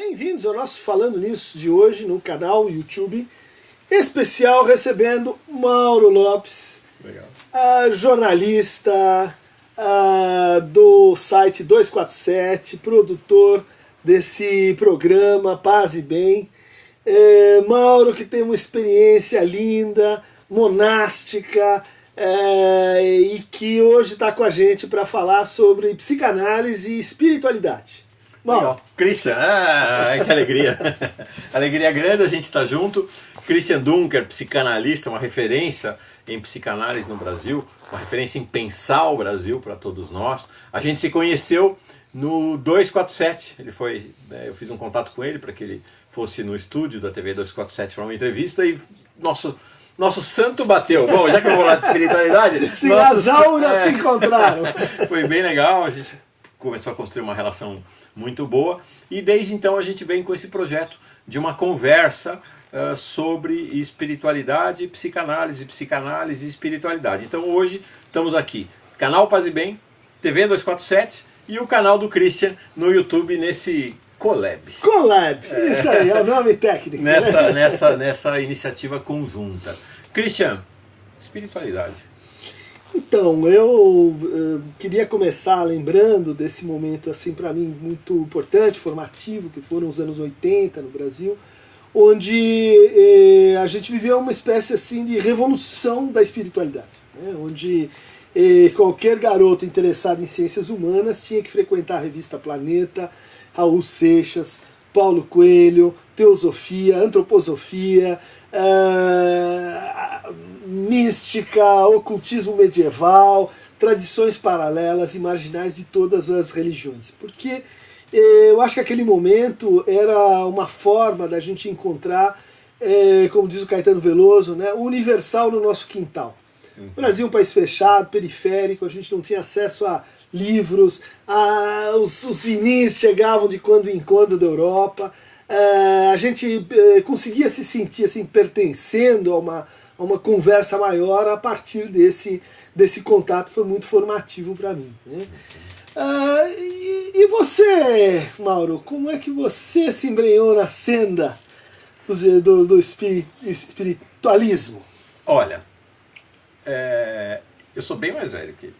Bem-vindos ao nosso Falando Nisso de hoje no canal YouTube, especial recebendo Mauro Lopes, jornalista do site 247, produtor desse programa Paz e Bem. Mauro, que tem uma experiência linda, monástica, e que hoje está com a gente para falar sobre psicanálise e espiritualidade. Legal. Christian, que alegria. Alegria grande a gente estar junto. Christian Dunker, psicanalista, uma referência em psicanálise no Brasil, uma referência em pensar o Brasil para todos nós. A gente se conheceu no 247, eu fiz um contato com ele para que ele fosse no estúdio da TV 247 para uma entrevista e nosso santo bateu. Bom, já que eu vou lá de espiritualidade... Sim, as auras se encontraram. Foi bem legal, a gente começou a construir uma relação muito boa, e desde então a gente vem com esse projeto de uma conversa sobre espiritualidade, psicanálise e espiritualidade. Então hoje estamos aqui, canal Paz e Bem, TV 247 e o canal do Christian no YouTube nesse collab. Isso aí, é o nome técnico. Nessa iniciativa conjunta. Christian, espiritualidade. Então, eu queria começar lembrando desse momento, assim, para mim, muito importante, formativo, que foram os anos 80 no Brasil, onde a gente viveu uma espécie, assim, de revolução da espiritualidade, né? Onde qualquer garoto interessado em ciências humanas tinha que frequentar a revista Planeta, Raul Seixas, Paulo Coelho, Teosofia, Antroposofia, mística, ocultismo medieval, tradições paralelas e marginais de todas as religiões. Porque eu acho que aquele momento era uma forma da gente encontrar, como diz o Caetano Veloso, né, o universal no nosso quintal. O Brasil é um país fechado, periférico, a gente não tinha acesso a livros, os vinis chegavam de quando em quando da Europa, a gente conseguia se sentir assim, pertencendo a uma conversa maior a partir desse contato, foi muito formativo para mim, né? E você, Mauro, como é que você se embrenhou na senda do espiritualismo? Olha, eu sou bem mais velho que ele.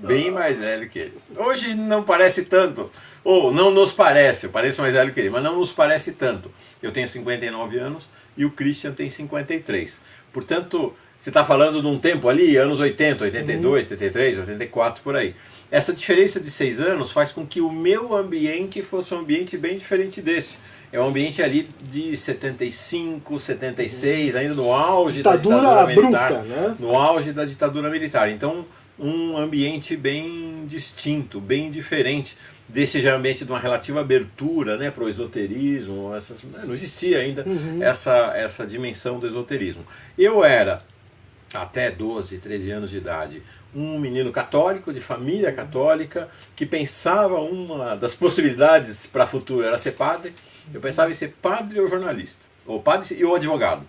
Bem mais velho que ele. Hoje não parece tanto, ou não nos parece, eu pareço mais velho que ele, mas não nos parece tanto. Eu tenho 59 anos e o Christian tem 53. Portanto, você está falando de um tempo ali, anos 80, 82, 83, 84, por aí. Essa diferença de 6 anos faz com que o meu ambiente fosse um ambiente bem diferente desse. É um ambiente ali de 75, 76, ainda no auge da ditadura militar. Bruta, né? No auge da ditadura militar. Então, um ambiente bem distinto, bem diferente desse já ambiente de uma relativa abertura, né, para o esoterismo. Não existia ainda essa dimensão do esoterismo. Eu era, até 12, 13 anos de idade, um menino católico, de família católica, que pensava uma das possibilidades para o futuro era ser padre. Eu pensava em ser padre ou jornalista, ou padre ou advogado.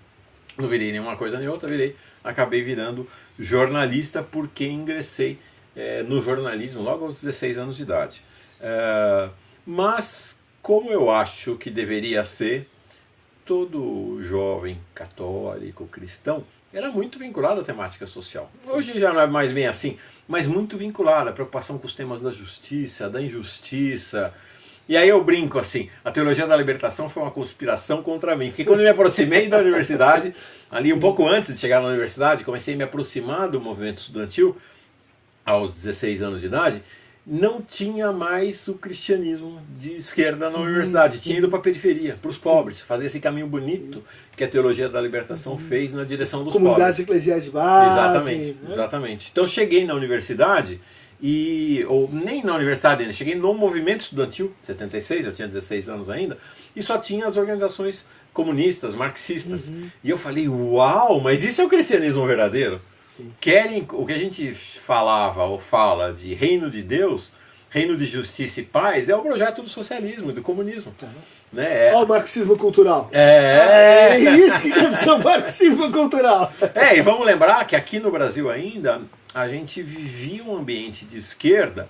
Não virei nenhuma coisa nem outra, acabei virando jornalista porque ingressei no jornalismo logo aos 16 anos de idade. Mas, como eu acho que deveria ser, todo jovem católico, cristão, era muito vinculado à temática social. Hoje já não é mais bem assim, mas muito vinculado à preocupação com os temas da justiça, da injustiça. E aí eu brinco assim, a teologia da libertação foi uma conspiração contra mim, porque quando eu me aproximei da universidade, ali um pouco antes de chegar na universidade, comecei a me aproximar do movimento estudantil, aos 16 anos de idade, não tinha mais o cristianismo de esquerda na universidade, tinha ido para a periferia, para os pobres, fazer esse caminho bonito que a teologia da libertação fez na direção dos comunidades pobres. Eclesiais de base. Exatamente, né? Exatamente. Então eu cheguei na universidade, ou nem na universidade ainda, cheguei no movimento estudantil, 76, eu tinha 16 anos ainda, e só tinha as organizações comunistas, marxistas. E eu falei, uau, mas isso é o cristianismo verdadeiro? Querem o que a gente falava ou fala de reino de Deus, reino de justiça e paz, é o projeto do socialismo e do comunismo. Né? Olha o marxismo cultural. É isso que é o marxismo cultural. E vamos lembrar que aqui no Brasil ainda a gente vivia um ambiente de esquerda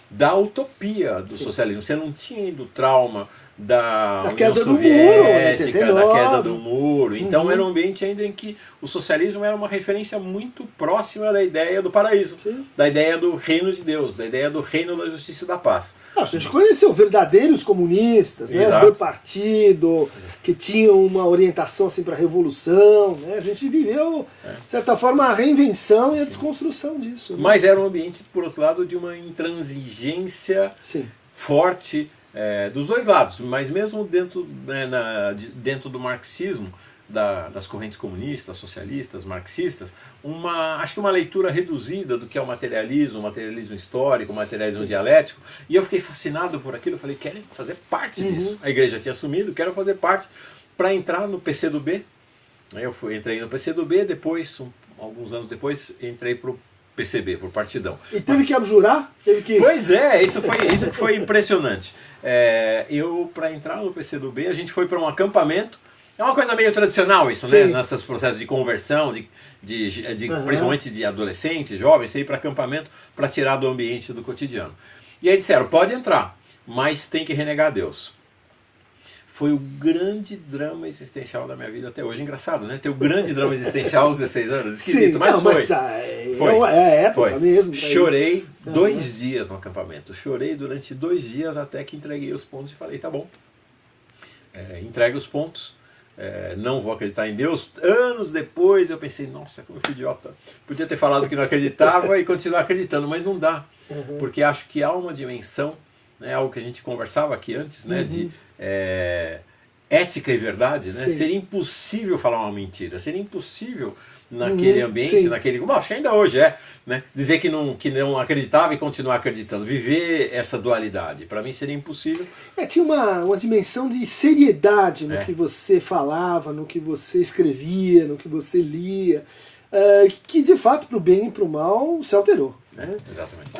da utopia do socialismo. Você não tinha ainda o trauma da União queda do muro, Soviética, da 89. queda do muro. Então era um ambiente ainda em que o socialismo era uma referência muito próxima da ideia do paraíso, Sim. da ideia do reino de Deus, da ideia do reino da justiça e da paz. A gente conheceu verdadeiros comunistas, né? Exato. Do partido, que tinham uma orientação assim, para a revolução. Né? A gente viveu, de certa forma, a reinvenção e a desconstrução disso. Né? Mas era um ambiente, por outro lado, de uma intransigência Sim. forte dos dois lados, mas mesmo dentro, né, dentro do marxismo, das correntes comunistas, socialistas, marxistas, acho que uma leitura reduzida do que é o materialismo histórico, o materialismo dialético, e eu fiquei fascinado por aquilo, eu falei, quero fazer parte disso. A igreja tinha assumido, quero fazer parte para entrar no PCdoB. Entrei no PCdoB, depois, alguns anos depois, entrei para o PCB, por partidão. E teve que abjurar? Pois é, isso que foi impressionante. Para entrar no PCdoB, a gente foi para um acampamento. É uma coisa meio tradicional isso, né? Nesses processos de conversão, principalmente de adolescentes, jovens, ir para acampamento para tirar do ambiente do cotidiano. E aí disseram, pode entrar, mas tem que renegar Deus. Foi o grande drama existencial da minha vida até hoje. Engraçado, né? Ter o grande drama existencial aos 16 anos. Esquisito, mas foi. É a época mesmo. Chorei 2 dias no acampamento. Chorei durante 2 dias até que entreguei os pontos e falei, tá bom. Entregue os pontos. Não vou acreditar em Deus. Anos depois eu pensei, nossa, como eu fui idiota. Podia ter falado que não acreditava e continuar acreditando, mas não dá. Porque acho que há uma dimensão, né, algo que a gente conversava aqui antes, né, de ética e verdade, né? Seria impossível falar uma mentira, seria impossível naquele ambiente, bom, acho que ainda hoje né? Dizer que não acreditava e continuar acreditando, viver essa dualidade, para mim seria impossível. Tinha uma dimensão de seriedade no que você falava, no que você escrevia, no que você lia, que de fato, para o bem e para o mal, se alterou. Né? Exatamente.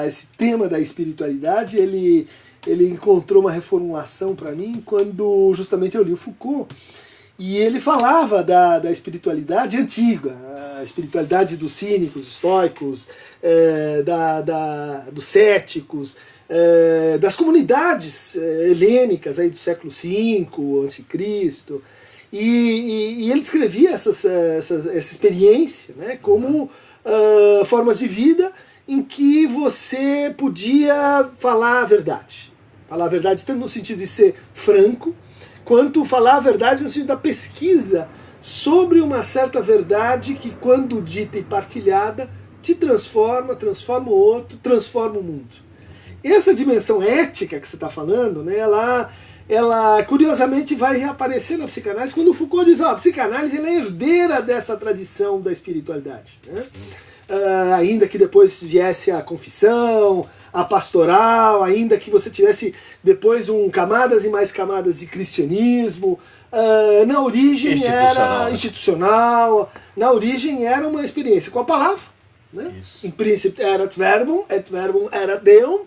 Esse tema da espiritualidade, ele encontrou uma reformulação para mim quando justamente eu li o Foucault. E ele falava da espiritualidade antiga, a espiritualidade dos cínicos, estoicos, dos céticos, das comunidades helênicas aí do século V, a.C. E ele descrevia essa experiência, né, como formas de vida em que você podia falar a verdade. Falar a verdade tanto no sentido de ser franco, quanto falar a verdade no sentido da pesquisa sobre uma certa verdade que, quando dita e partilhada, te transforma o outro, transforma o mundo. Essa dimensão ética que você está falando, né, ela curiosamente vai reaparecer na psicanálise quando o Foucault diz, a psicanálise ela é herdeira dessa tradição da espiritualidade. Né? Ainda que depois viesse a confissão, a pastoral, ainda que você tivesse depois camadas e mais camadas de cristianismo, na origem era institucional, na origem era uma experiência com a palavra, né? Em princípio erat verbum, et verbum erat Deum,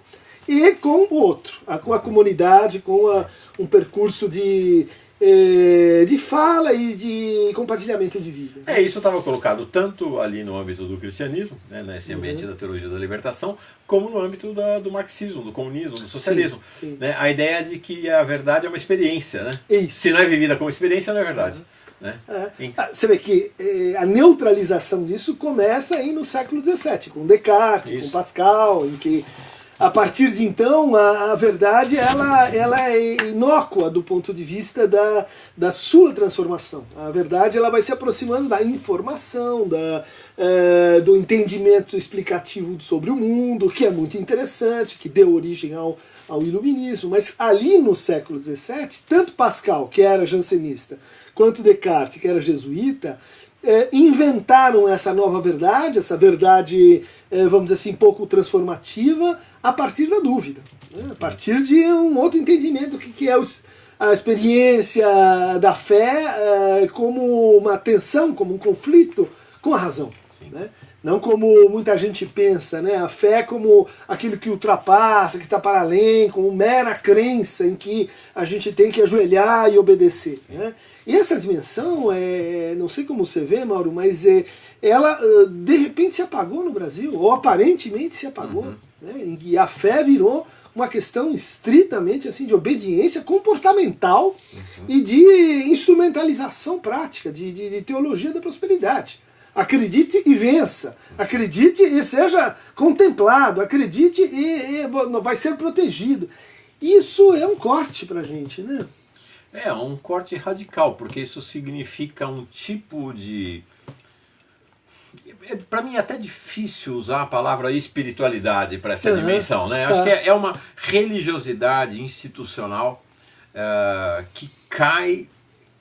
e com o outro, com a comunidade, com um percurso de fala e de compartilhamento de vida. Isso estava colocado tanto ali no âmbito do cristianismo, né, nesse ambiente da teologia da libertação, como no âmbito do marxismo, do comunismo, do socialismo. Sim. Né, a ideia de que a verdade é uma experiência. Né? Isso. Se não é vivida como experiência, não é verdade. Né? Você vê que a neutralização disso começa aí no século XVII, com Descartes, com Pascal, em que a partir de então, a verdade ela é inócua do ponto de vista da sua transformação. A verdade ela vai se aproximando da informação, do entendimento explicativo sobre o mundo, que é muito interessante, que deu origem ao iluminismo. Mas ali no século XVII, tanto Pascal, que era jansenista, quanto Descartes, que era jesuíta, inventaram essa nova verdade, essa verdade, vamos dizer assim, pouco transformativa, a partir da dúvida, né? A partir de um outro entendimento do que é a experiência da fé como uma tensão, como um conflito com a razão. Né? Não como muita gente pensa, né? A fé como aquilo que ultrapassa, que está para além, como mera crença em que a gente tem que ajoelhar e obedecer. Né? E essa dimensão, não sei como você vê, Mauro, mas ela de repente se apagou no Brasil, ou aparentemente se apagou. Né? E a fé virou uma questão estritamente assim de obediência comportamental e de instrumentalização prática, de teologia da prosperidade. Acredite e vença. Acredite e seja contemplado. Acredite e vai ser protegido. Isso é um corte pra gente, né? É um corte radical, porque isso significa um tipo de... Para mim é até difícil usar a palavra espiritualidade para essa dimensão, né? Acho que é uma religiosidade institucional que cai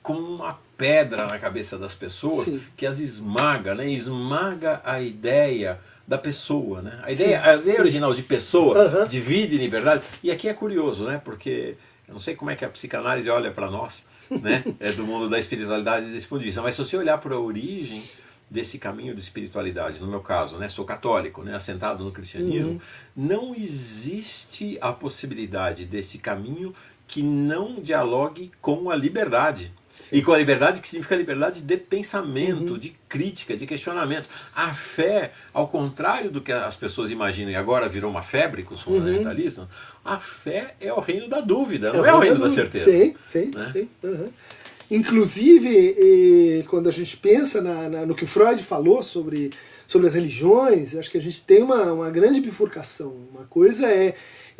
como uma pedra na cabeça das pessoas, sim, que as esmaga, né? Esmaga a ideia da pessoa, né? A ideia original de pessoa, de vida e liberdade. E aqui é curioso, né? Porque eu não sei como é que a psicanálise olha para nós, né? É do mundo da espiritualidade desse ponto de vista. Mas se você olhar para a origem desse caminho de espiritualidade, no meu caso, né? Sou católico, né? Assentado no cristianismo, não existe a possibilidade desse caminho que não dialogue com a liberdade. Sim. E com a liberdade que significa liberdade de pensamento, de crítica, de questionamento. A fé, ao contrário do que as pessoas imaginam, e agora virou uma febre com os fundamentalistas, a fé é o reino da dúvida, não é o reino da certeza. Sim, sim, né? Sim. Inclusive, quando a gente pensa no que Freud falou sobre as religiões, acho que a gente tem uma grande bifurcação. Uma coisa é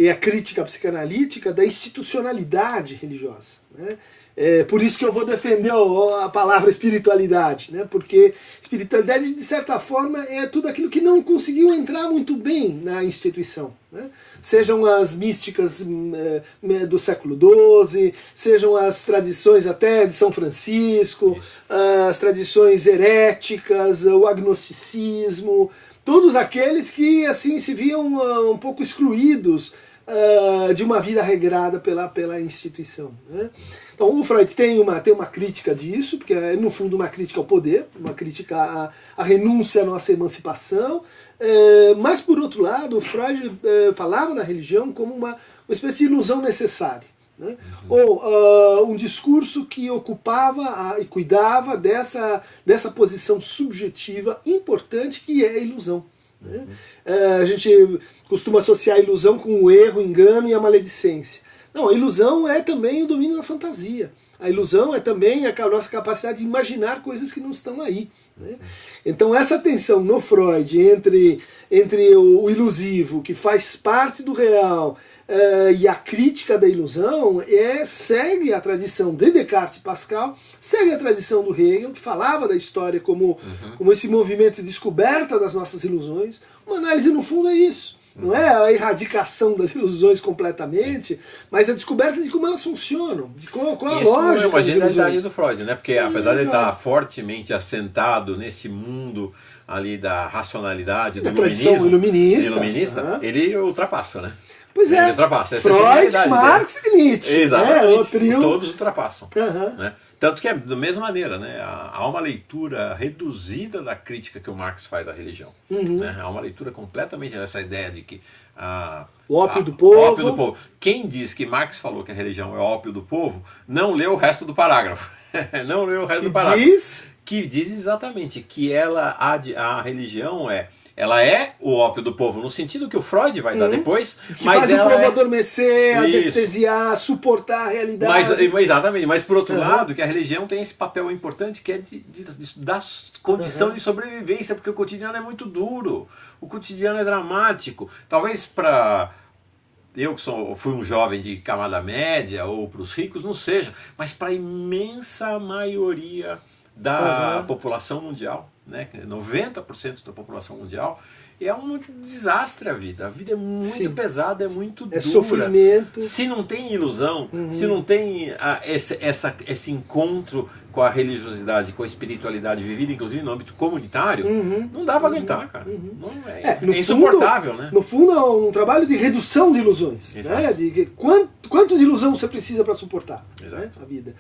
a crítica psicanalítica da institucionalidade religiosa, né? É por isso que eu vou defender a palavra espiritualidade, né? Porque espiritualidade, de certa forma, é tudo aquilo que não conseguiu entrar muito bem na instituição, né? Sejam as místicas do século XII, sejam as tradições até de São Francisco, as tradições heréticas, o agnosticismo, todos aqueles que assim se viam um pouco excluídos de uma vida regrada pela instituição, né? Então o Freud tem uma crítica disso, porque é no fundo uma crítica ao poder, uma crítica à renúncia à nossa emancipação, mas por outro lado o Freud falava na religião como uma espécie de ilusão necessária, né? Ou um discurso que ocupava e cuidava dessa posição subjetiva importante que é a ilusão, né? A gente costuma associar a ilusão com o erro, o engano e a maledicência. Não, a ilusão é também o domínio da fantasia. A ilusão é também a nossa capacidade de imaginar coisas que não estão aí, né? Então essa tensão no Freud entre o ilusivo, que faz parte do real, e a crítica da ilusão segue a tradição de Descartes e Pascal, segue a tradição do Hegel, que falava da história como esse movimento de descoberta das nossas ilusões. Uma análise, no fundo, é isso. Não é a erradicação das ilusões completamente, mas a descoberta de como elas funcionam, de qual a lógica. É uma genialidade do Freud, né? Porque apesar de ele estar fortemente assentado nesse mundo ali da racionalidade, do iluminista, ele ultrapassa, né? Pois é, Freud, Marx e Nietzsche. Exatamente, o trio... todos ultrapassam. Né? Tanto que é da mesma maneira, né? Há uma leitura reduzida da crítica que o Marx faz à religião. Né? Há uma leitura completamente dessa ideia de que o ópio do povo. O ópio do povo. Quem diz que Marx falou que a religião é o ópio do povo, não leu o resto do parágrafo. Não leu o resto do parágrafo. Que diz exatamente que a religião ela é o ópio do povo, no sentido que o Freud vai dar depois. Que mas faz o povo adormecer, anestesiar, suportar a realidade. Exatamente, mas por outro lado, que a religião tem esse papel importante que é da condição de sobrevivência, porque o cotidiano é muito duro, o cotidiano é dramático. Talvez para eu que fui um jovem de camada média, ou para os ricos, não seja, mas para a imensa maioria da população mundial, né? 90% da população mundial, é um desastre a vida. A vida é muito pesada, é muito dura. É sofrimento. Se não tem ilusão, se não tem esse encontro com a religiosidade, com a espiritualidade vivida, inclusive no âmbito comunitário, não dá para aguentar, cara. Não é insuportável, fundo, né? No fundo é um trabalho de redução de ilusões. Né? De quanto de ilusão você precisa para suportar, né, a vida.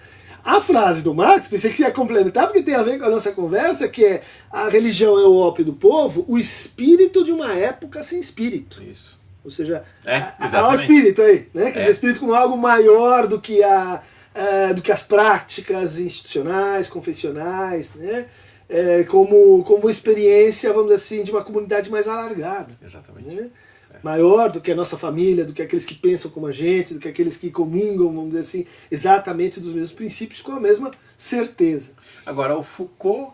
A frase do Marx, pensei que você ia complementar, porque tem a ver com a nossa conversa, que é: a religião é o ópio do povo, o espírito de uma época sem espírito. Isso. Ou seja, há o espírito aí, né? Que é o espírito como algo maior do que as práticas institucionais, confessionais, né? Como experiência, vamos dizer assim, de uma comunidade mais alargada. Exatamente. Né? maior do que a nossa família, do que aqueles que pensam como a gente, do que aqueles que comungam, vamos dizer assim, exatamente dos mesmos princípios, com a mesma certeza. Agora, o Foucault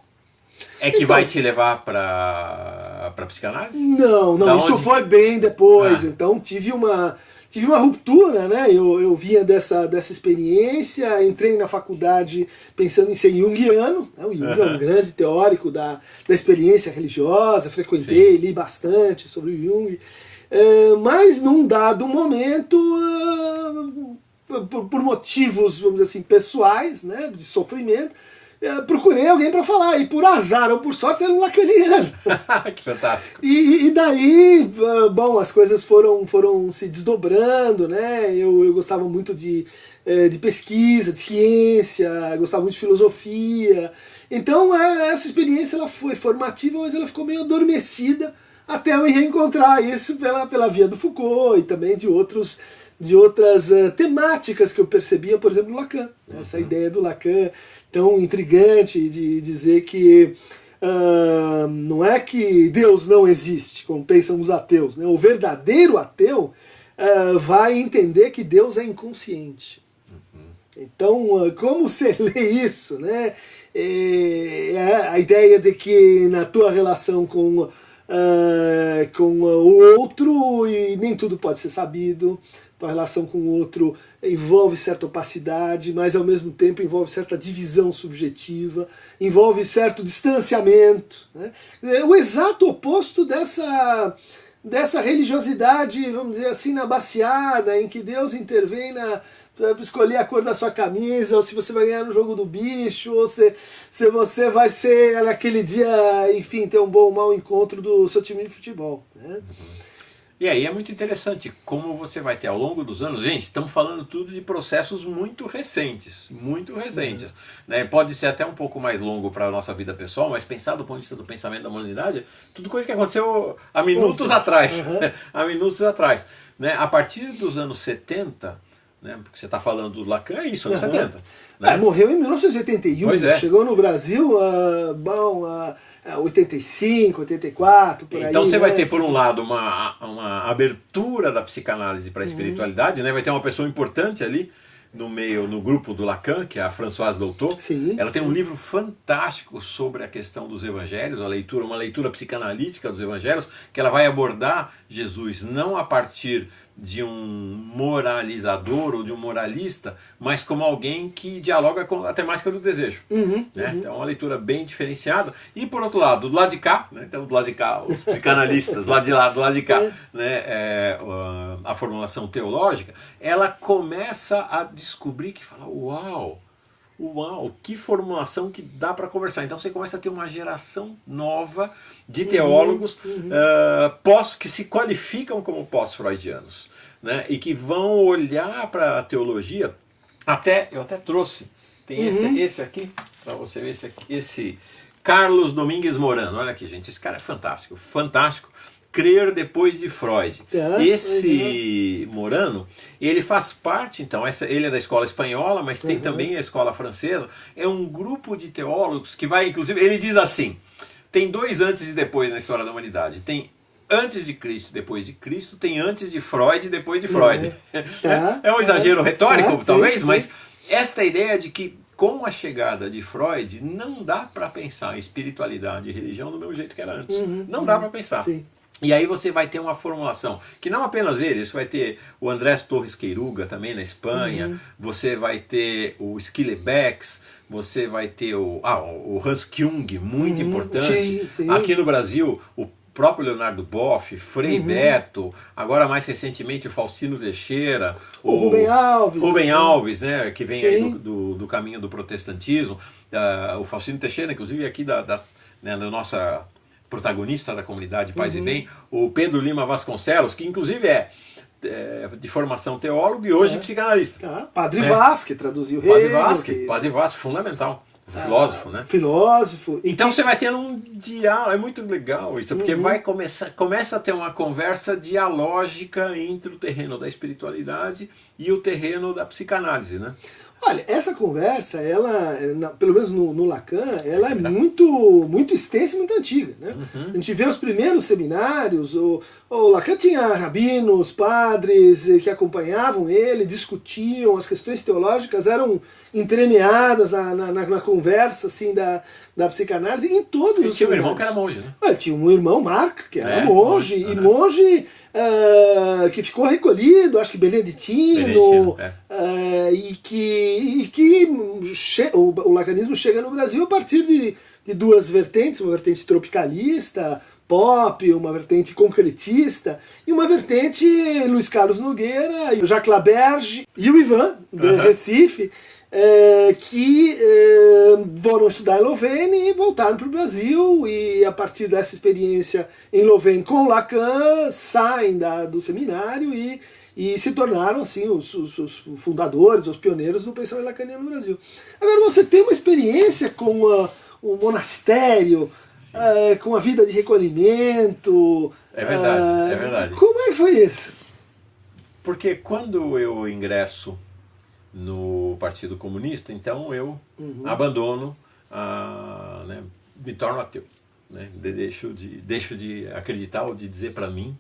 é que Então, vai te levar para psicanálise? Não, Da isso onde? foi bem depois. Ah. Então tive uma ruptura, né? Eu vinha dessa experiência, entrei na faculdade pensando em ser junguiano, né? O Jung é um grande teórico da experiência religiosa, frequentei, li bastante sobre o Jung, mas num dado momento, por motivos, vamos dizer assim, pessoais, né? De sofrimento, procurei alguém para falar, e por azar ou por sorte era um lacaniano. Que fantástico. E daí, bom, as coisas foram se desdobrando, né? Eu gostava muito de pesquisa, de ciência, gostava muito de filosofia. Então, essa experiência ela foi formativa, mas ela ficou meio adormecida até eu reencontrar isso pela via do Foucault e também de outras temáticas que eu percebia, por exemplo, no Lacan. Essa ideia do Lacan tão intrigante de dizer que não é que Deus não existe, como pensam os ateus, né? O verdadeiro ateu vai entender que Deus é inconsciente. Então, como você lê isso, né? A ideia de que na tua relação com o outro, e nem tudo pode ser sabido, tua relação com o outro envolve certa opacidade, mas ao mesmo tempo envolve certa divisão subjetiva, envolve certo distanciamento, né? O exato oposto dessa religiosidade, vamos dizer assim, na baciada, em que Deus intervém para escolher a cor da sua camisa, ou se você vai ganhar no jogo do bicho, ou se você vai ser naquele dia, enfim, ter um bom ou mau encontro do seu time de futebol, né? E aí é muito interessante como você vai ter ao longo dos anos, gente, estamos falando tudo de processos muito recentes, né? Pode ser até um pouco mais longo para a nossa vida pessoal, mas pensar do ponto de vista do pensamento da humanidade, tudo coisa que aconteceu há minutos atrás, há minutos atrás, né? A partir dos anos 70, né? Porque você está falando do Lacan, é isso, anos 70. Né? Morreu em 1981, Pois é. Chegou no Brasil, 85, 84, por aí. Então você vai né? ter, por um lado, uma abertura da psicanálise para a espiritualidade, né? Vai ter uma pessoa importante ali no grupo do Lacan, que é a Françoise Doutor. Sim, ela tem um livro fantástico sobre a questão dos evangelhos, uma leitura psicanalítica dos evangelhos, que ela vai abordar Jesus não a partir de um moralizador ou de um moralista, mas como alguém que dialoga com a temática do desejo. Né? Então é uma leitura bem diferenciada. E por outro lado, do lado de cá, né? Então do lado de cá, os psicanalistas, do lado de cá, né? A formulação teológica, ela começa a descobrir que fala, uau, que formulação que dá para conversar. Então você começa a ter uma geração nova de teólogos que se qualificam como pós-freudianos, né? E que vão olhar para a teologia. Eu até trouxe, tem esse aqui, para você ver esse Carlos Domingues Morano. Olha aqui, gente, esse cara é fantástico, fantástico. Crer depois de Freud. Esse Morano, ele faz parte, então, ele é da escola espanhola, mas tem também a escola francesa. É um grupo de teólogos que vai, inclusive, ele diz assim, tem 2 antes e depois na história da humanidade. Tem antes de Cristo, depois de Cristo, tem antes de Freud e depois de Freud. É um exagero retórico, talvez, mas esta ideia de que com a chegada de Freud, não dá para pensar espiritualidade e religião do mesmo jeito que era antes. Não dá para pensar. Sim. E aí você vai ter uma formulação, que não apenas ele, você vai ter o Andrés Torres Queiruga também na Espanha, você vai ter o Skillebeck, você vai ter o Hans Küng, muito importante. Sim. Aqui no Brasil, o próprio Leonardo Boff, Frei Beto, agora mais recentemente o Faustino Teixeira, o Rubem Alves, né, que vem aí do caminho do protestantismo, o Faustino Teixeira, inclusive aqui da nossa protagonista da comunidade Paz e Bem, o Pedro Lima Vasconcelos, que inclusive é de formação teólogo e hoje psicanalista. Padre Vaz, que traduziu o Padre Vaz, fundamental. Filósofo, né? Filósofo. Então você vai ter um diálogo, é muito legal isso, porque começa a ter uma conversa dialógica entre o terreno da espiritualidade e o terreno da psicanálise, né? Olha, essa conversa, ela, pelo menos no Lacan, ela é muito extensa e muito antiga, né? A gente vê os primeiros seminários, o Lacan tinha rabinos, padres que acompanhavam ele, discutiam, as questões teológicas eram entremeadas na conversa assim, da psicanálise em todos os tinha um irmão seminários. que era monge, né? Ele tinha um irmão, Marc, que era monge, e uhum. monge que ficou recolhido, acho que beneditino, e que o lacanismo chega no Brasil a partir de duas vertentes, uma vertente tropicalista, pop, uma vertente concretista, e uma vertente Luiz Carlos Nogueira, o Jacques Laberge e o Ivan, de Recife, que foram estudar em Louvain e voltaram para o Brasil, e a partir dessa experiência em Louvain com Lacan, saem do seminário e se tornaram assim os fundadores, os pioneiros do pensamento lacaniano no Brasil. Agora, você tem uma experiência com o monastério, com a vida de recolhimento. É verdade, é verdade. Como é que foi isso? Porque quando eu ingresso no Partido Comunista, então eu abandono, né, me torno ateu. Né? Deixo de acreditar ou de dizer para mim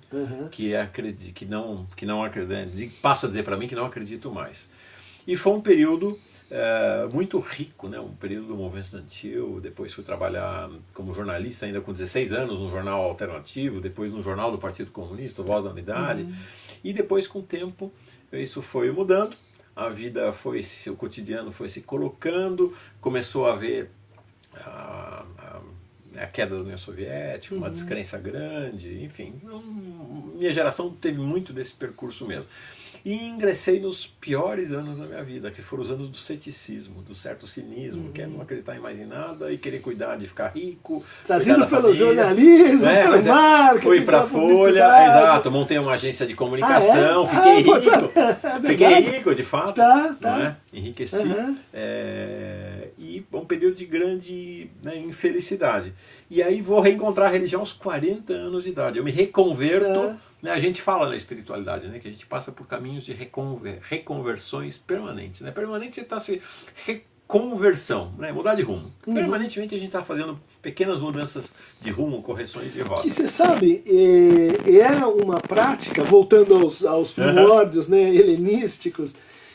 que não acredito, passo a dizer para mim que não acredito mais. E foi um período muito rico, né? Um período do movimento estudantil. Depois fui trabalhar como jornalista ainda com 16 anos no jornal alternativo, depois no jornal do Partido Comunista, Voz da Unidade, e depois com o tempo isso foi mudando, a vida o cotidiano foi se colocando, começou a haver a queda da União Soviética, uma descrença grande, enfim, minha geração teve muito desse percurso mesmo. E ingressei nos piores anos da minha vida, que foram os anos do ceticismo, do certo cinismo, que é não acreditar mais em nada e querer cuidar de ficar rico. Trazido pelo jornalismo, pelo marketing, fui para a Folha, exato, montei uma agência de comunicação, fiquei rico, fiquei rico de fato, não é? Enriqueci, e um período de grande, né, infelicidade. E aí vou reencontrar a religião aos 40 anos de idade, eu me reconverto. A gente fala na espiritualidade, né, que a gente passa por caminhos de reconversões permanentes. Né? Permanente você está se reconversão, né, mudar de rumo. Permanentemente a gente está fazendo pequenas mudanças de rumo, correções de rota. Que você sabe, era uma prática, voltando aos primórdios, né, helenísticos,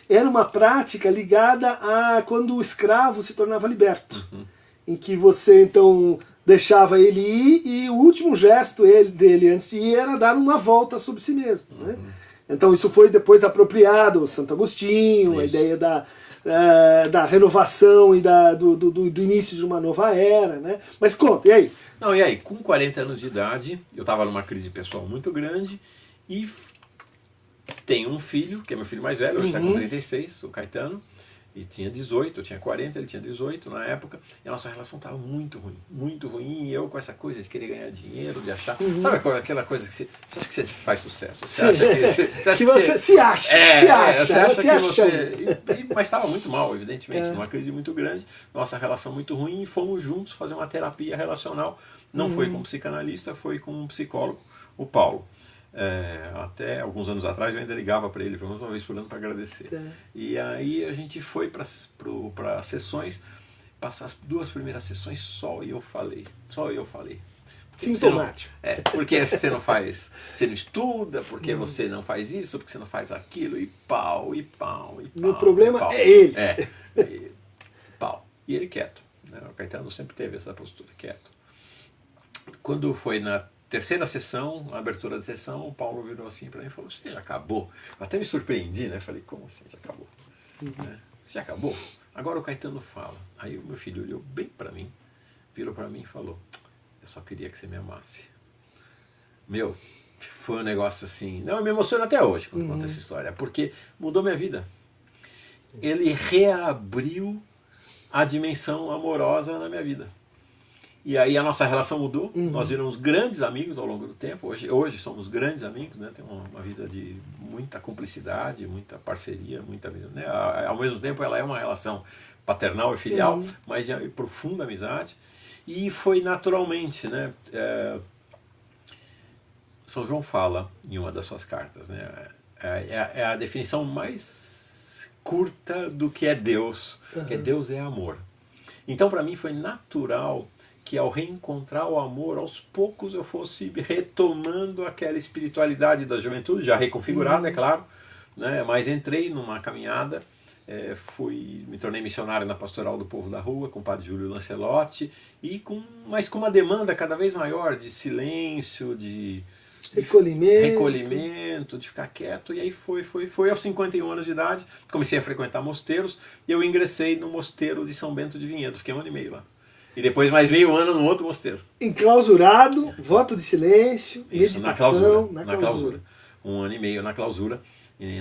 era uma prática ligada a quando o escravo se tornava liberto. Em que você então deixava ele ir e o último gesto dele antes de ir era dar uma volta sobre si mesmo. Né? Então isso foi depois apropriado, Santo Agostinho, a ideia da renovação e do início de uma nova era. Né? Mas conta, e aí? Não, e aí, com 40 anos de idade, eu estava numa crise pessoal muito grande e tenho um filho, que é meu filho mais velho, hoje está com 36, o Caetano, e tinha 18, eu tinha 40, ele tinha 18 na época, e a nossa relação estava muito ruim, e eu com essa coisa de querer ganhar dinheiro, de achar, sabe aquela coisa que você acha que você faz sucesso, você acha que você se acha, mas estava muito mal, evidentemente, numa crise muito grande, nossa relação muito ruim, e fomos juntos fazer uma terapia relacional, não foi com um psicanalista, foi com um psicólogo, o Paulo. Até alguns anos atrás eu ainda ligava para ele pelo menos uma vez por ano para agradecer. E aí a gente foi para sessões, passar as 2 primeiras sessões só eu falei. Sintomático. Porque você não faz, você não estuda, porque você não faz isso, porque você não faz aquilo, e pau. Meu problema é ele. E pau. E ele quieto. Né? O Caetano sempre teve essa postura, quieto. Quando foi na terceira sessão, a abertura da sessão, o Paulo virou assim para mim e falou: você já acabou? Eu até me surpreendi, né? Falei: como assim já acabou? Né? Você já acabou? Agora o Caetano fala. Aí o meu filho olhou bem para mim, virou para mim e falou: eu só queria que você me amasse. Meu, foi um negócio assim... Não, eu me emociono até hoje quando conto essa história, porque mudou minha vida. Ele reabriu a dimensão amorosa na minha vida. E aí a nossa relação mudou, nós viramos grandes amigos ao longo do tempo, hoje somos grandes amigos, né? Temos uma vida de muita cumplicidade, muita parceria, né? Ao mesmo tempo ela é uma relação paternal e filial, mas de profunda amizade, e foi naturalmente, né? São João fala em uma das suas cartas, né? é a definição mais curta do que é Deus, que Deus é amor. Então, para mim, foi natural que ao reencontrar o amor, aos poucos eu fosse retomando aquela espiritualidade da juventude, já reconfigurada, é claro, né? Mas entrei numa caminhada, me tornei missionário na Pastoral do Povo da Rua, com o padre Júlio Lancelotti, mas com uma demanda cada vez maior de silêncio, de recolhimento, de ficar quieto. E aí foi aos 51 anos de idade, comecei a frequentar mosteiros, e eu ingressei no mosteiro de São Bento de Vinhedo, fiquei 1 ano e meio lá. E depois mais meio ano no outro mosteiro. Enclausurado, voto de silêncio, isso, meditação, na clausura. 1 ano e meio na clausura,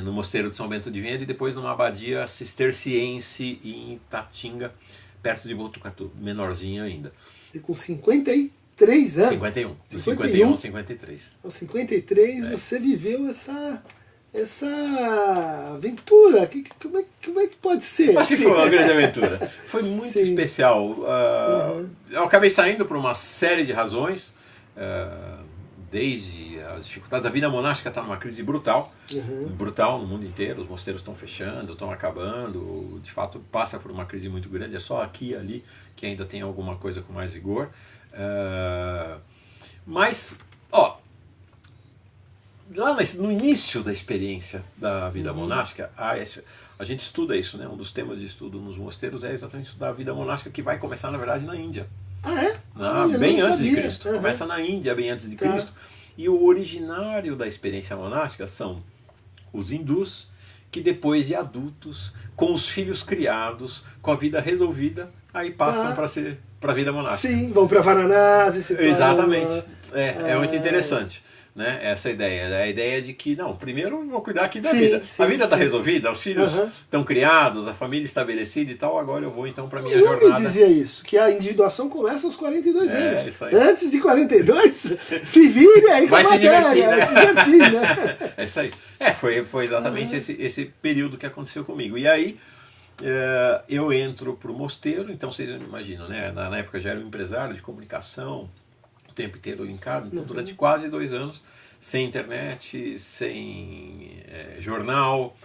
no mosteiro de São Bento de Vinhedo, e depois numa abadia cisterciense em Itatinga, perto de Botucatu, menorzinho ainda. E com 53 anos? 51. De 51 a 53. Aos 53 você viveu essa aventura. Como é que pode ser? Acho que foi uma grande aventura. Foi muito especial. Eu acabei saindo por uma série de razões, desde as dificuldades. A vida monástica está numa crise brutal, brutal no mundo inteiro. Os mosteiros estão fechando, estão acabando. De fato, passa por uma crise muito grande. É só aqui e ali que ainda tem alguma coisa com mais vigor. Mas, lá no início da experiência da vida monástica, a gente estuda isso, né? Um dos temas de estudo nos mosteiros é exatamente estudar a vida monástica, que vai começar, na verdade, na Índia. Bem antes de Cristo. Começa na Índia, bem antes de Cristo. E o originário da experiência monástica são os hindus, que depois de adultos, com os filhos criados, com a vida resolvida, aí passam para a vida monástica. Sim, vão para Varanasi. Exatamente. É muito interessante, né, essa ideia. A ideia de que, não, primeiro vou cuidar aqui da vida. A vida está resolvida, os filhos estão criados, a família estabelecida e tal, agora eu vou então para a minha jornada. Eu dizia isso, que a individuação começa aos 42 anos. Isso aí. Antes de 42, se vire aí com vai se divertir, né? Vai se divertir, né? É isso aí. Foi exatamente esse período que aconteceu comigo. E aí, eu entro para o mosteiro, então vocês imaginam, né? Na época já era um empresário de comunicação, o tempo inteiro linkado, então durante quase 2 anos, sem internet, sem jornal,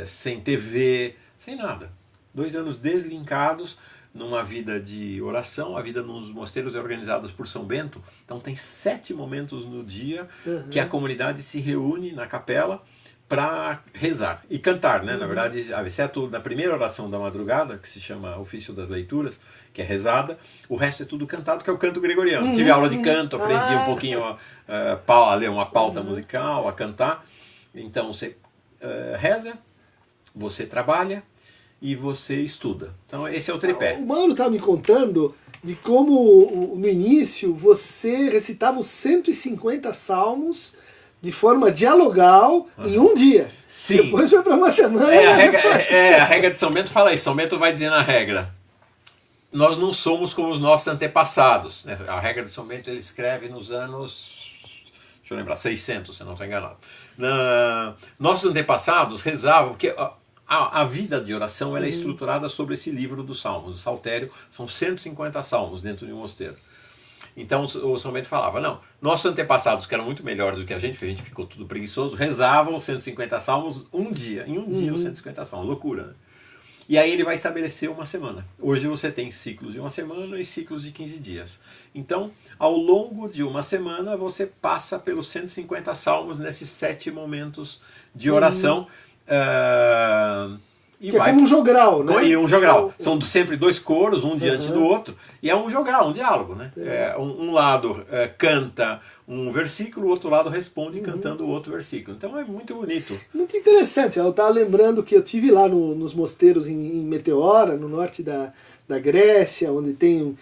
sem TV, sem nada. 2 anos deslinkados, numa vida de oração. A vida nos mosteiros é organizada por São Bento, então tem 7 momentos no dia que a comunidade se reúne na capela para rezar e cantar, né? Na verdade, exceto na primeira oração da madrugada, que se chama Ofício das Leituras, que é rezada, o resto é tudo cantado, que é o canto gregoriano. Tive aula de canto, aprendi um pouquinho a ler uma pauta musical, a cantar. Então você reza, você trabalha e você estuda. Então esse é o tripé. O Mauro estava me contando de como no início você recitava os 150 salmos de forma dialogal em um dia. Sim. Depois foi para uma semana. A regra de São Bento fala isso. São Bento vai dizer na regra: nós não somos como os nossos antepassados. A regra de São Bento ele escreve nos anos, deixa eu lembrar, 600, se não estou enganado. Nossos antepassados rezavam, porque a vida de oração ela é estruturada sobre esse livro dos Salmos. O Saltério são 150 salmos dentro de um mosteiro. Então o São Bento falava, não, nossos antepassados, que eram muito melhores do que a gente, porque a gente ficou tudo preguiçoso, rezavam 150 salmos em um dia os 150 salmos, loucura, né? E aí ele vai estabelecer uma semana. Hoje você tem ciclos de uma semana e ciclos de 15 dias. Então, ao longo de uma semana, você passa pelos 150 salmos nesses 7 momentos de oração. Que é como um jogral, né? E um jogral. São sempre 2 coros, um diante do outro. E é um jogral, um diálogo, né? Um lado canta um versículo, o outro lado responde cantando o outro versículo. Então é muito bonito. Muito interessante. Eu estava lembrando que eu tive lá nos mosteiros em Meteora, no norte da Grécia, onde tem